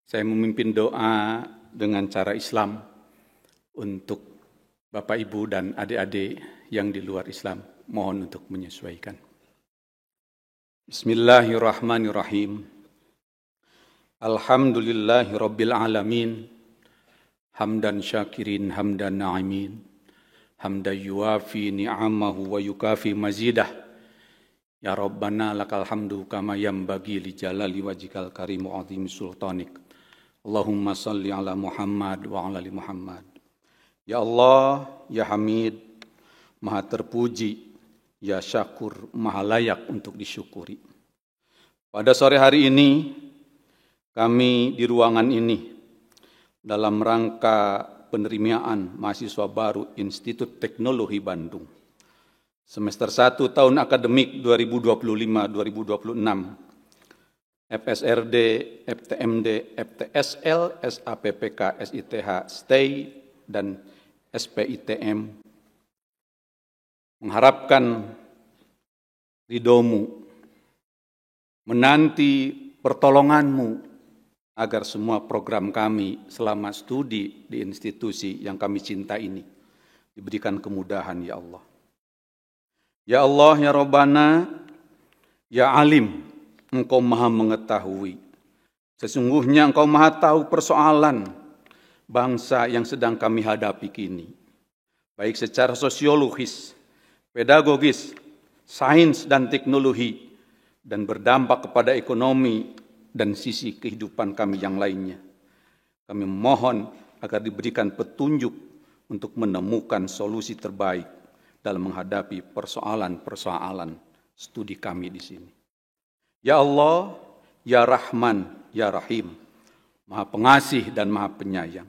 saya memimpin doa dengan cara Islam untuk Bapak Ibu dan adik-adik yang di luar Islam. Mohon untuk menyesuaikan. Bismillahirrahmanirrahim. Alhamdulillahirabbil alamin. Hamdan syakirin hamdan na'imin. Hamdan yuafi ni'amahu wa yukafi mazidah. Ya Rabbana lakal hamdu kama yambagi li jalali wajhikal karim wa azimi sultanik. Allahumma salli ala Muhammad wa ala ali Muhammad. Ya Allah, ya Hamid, Maha terpuji, ya Syakur, Maha layak untuk disyukuri. Pada sore hari ini, kami di ruangan ini dalam rangka penerimaan mahasiswa baru Institut Teknologi Bandung. Semester 1 tahun akademik 2025-2026, FSRD, FTMD, FTSL, SAPPK, SITH, STAY, dan SPITM mengharapkan ridhomu, menanti pertolonganmu agar semua program kami selama studi di institusi yang kami cinta ini diberikan kemudahan, ya Allah. Ya Allah, ya Rabbana, ya Alim, Engkau maha mengetahui. Sesungguhnya Engkau maha tahu persoalan bangsa yang sedang kami hadapi kini. Baik secara sosiologis, pedagogis, sains dan teknologi, dan berdampak kepada ekonomi dan sisi kehidupan kami yang lainnya. Kami memohon agar diberikan petunjuk untuk menemukan solusi terbaik dalam menghadapi persoalan-persoalan studi kami di sini. Ya Allah, ya Rahman, ya Rahim, Maha Pengasih dan Maha Penyayang.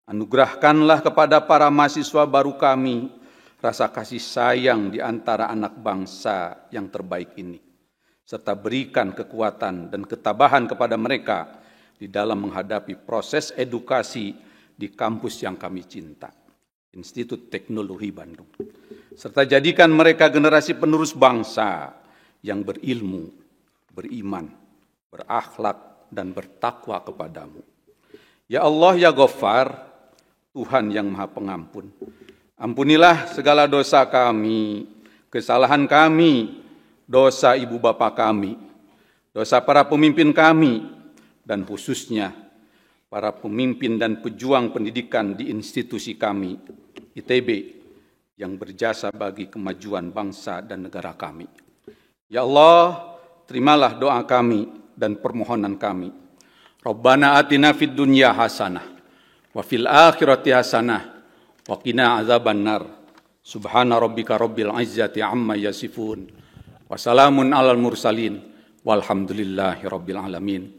Anugerahkanlah kepada para mahasiswa baru kami rasa kasih sayang di antara anak bangsa yang terbaik ini, serta berikan kekuatan dan ketabahan kepada mereka di dalam menghadapi proses edukasi di kampus yang kami cinta, Institut Teknologi Bandung. Serta jadikan mereka generasi penerus bangsa yang berilmu, beriman, berakhlak, dan bertakwa kepadamu. Ya Allah, ya Ghaffar, Tuhan yang Maha Pengampun, ampunilah segala dosa kami, kesalahan kami, dosa ibu bapa kami, dosa para pemimpin kami, dan khususnya para pemimpin dan pejuang pendidikan di institusi kami, ITB, yang berjasa bagi kemajuan bangsa dan negara kami. Ya Allah, terimalah doa kami dan permohonan kami. Rabbana atina fid dunya hasanah, wa fil akhirati hasanah, wa qina azabannar. Subhana rabbika rabbil izzati amma yasifun, wa salamun alal mursalin, walhamdulillahi rabbil alamin.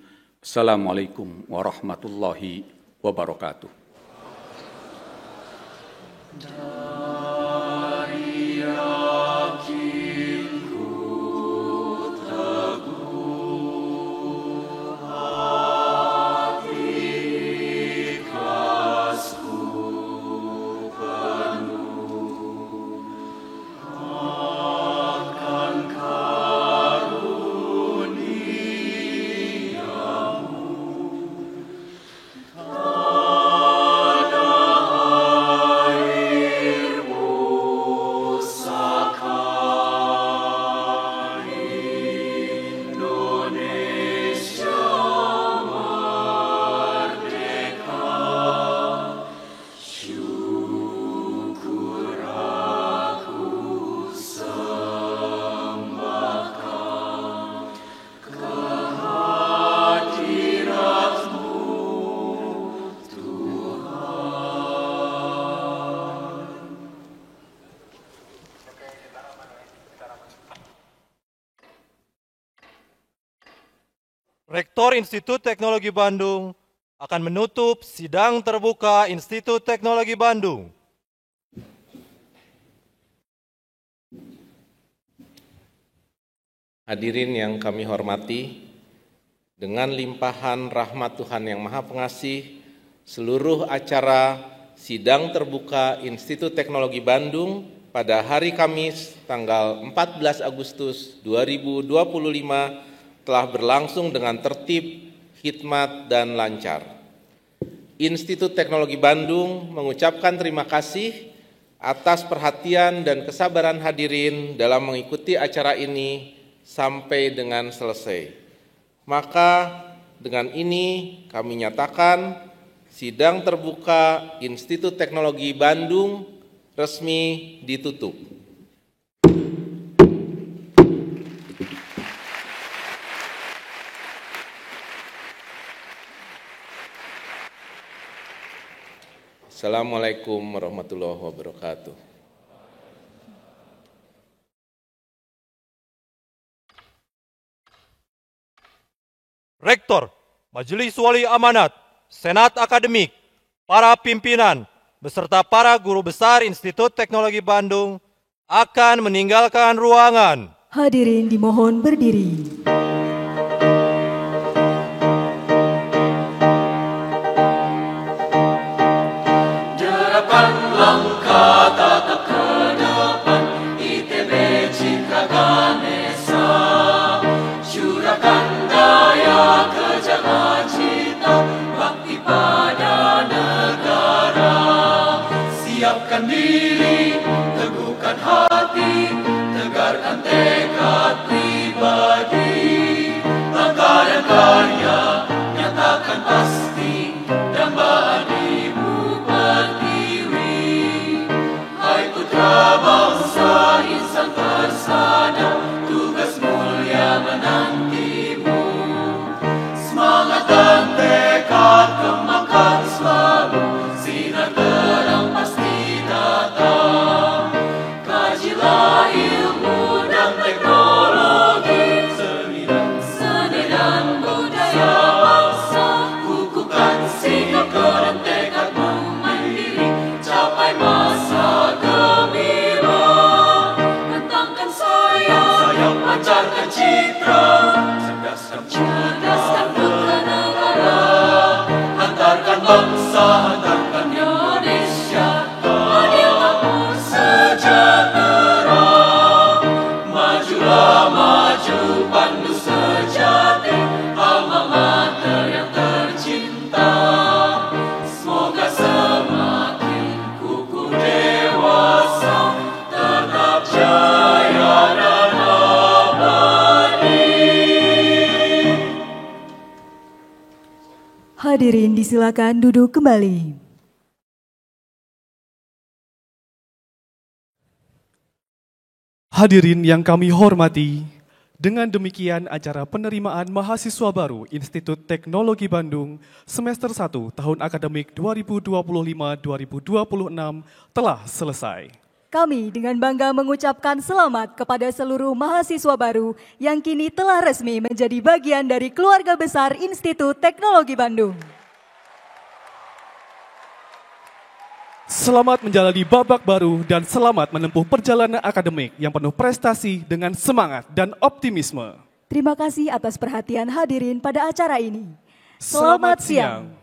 Assalamualaikum warahmatullahi wabarakatuh. Akan karunia Rektor Institut Teknologi Bandung akan menutup sidang terbuka Institut Teknologi Bandung. Hadirin yang kami hormati, dengan limpahan rahmat Tuhan yang Maha Pengasih, seluruh acara sidang terbuka Institut Teknologi Bandung pada hari Kamis tanggal 14 Agustus 2025 telah berlangsung dengan tertib, khidmat, dan lancar. Institut Teknologi Bandung mengucapkan terima kasih atas perhatian dan kesabaran hadirin dalam mengikuti acara ini sampai dengan selesai. Maka dengan ini kami nyatakan sidang terbuka Institut Teknologi Bandung resmi ditutup. Assalamualaikum warahmatullahi wabarakatuh. Rektor, Majelis Wali Amanat, Senat Akademik, para pimpinan, beserta para guru besar Institut Teknologi Bandung akan meninggalkan ruangan. Hadirin dimohon berdiri. Gerakan langkah tatap ke depan, ITB Citra Ganesha. Curahkan daya kejar cita, bakti pada negara. Siapkan diri, teguhkan hati, tegarkan tekad pribadi. Langkah dan karya, nyatakan pasti, dambaan ibu pertiwi. Hai putra bangsa, insan persada, tugas mulia menantimu. Semangat dan tekad kembangkan selalu, sinar terang pasti datang. Kajilah ilmu dan teknologi, seni dan budaya bangsa. Kukuhkan sikap dan tekadmu mandiri, capai masa gembira. Bentangkan sayap, pancarkan citra, cerdaskan putra negara. Hantarkan bangsa, hantarkan Indonesia, adil makmur sejahtera. Majulah maju, pandu sejati, alma mater yang tercinta. Semoga semakin kukuh dewasa, tetap jaya dan abadi. Hadirin disilakan duduk kembali. Hadirin yang kami hormati, dengan demikian acara penerimaan mahasiswa baru Institut Teknologi Bandung semester 1 tahun akademik 2025-2026 telah selesai. Kami dengan bangga mengucapkan selamat kepada seluruh mahasiswa baru yang kini telah resmi menjadi bagian dari keluarga besar Institut Teknologi Bandung. Selamat menjalani babak baru dan selamat menempuh perjalanan akademik yang penuh prestasi dengan semangat dan optimisme. Terima kasih atas perhatian hadirin pada acara ini. Selamat siang.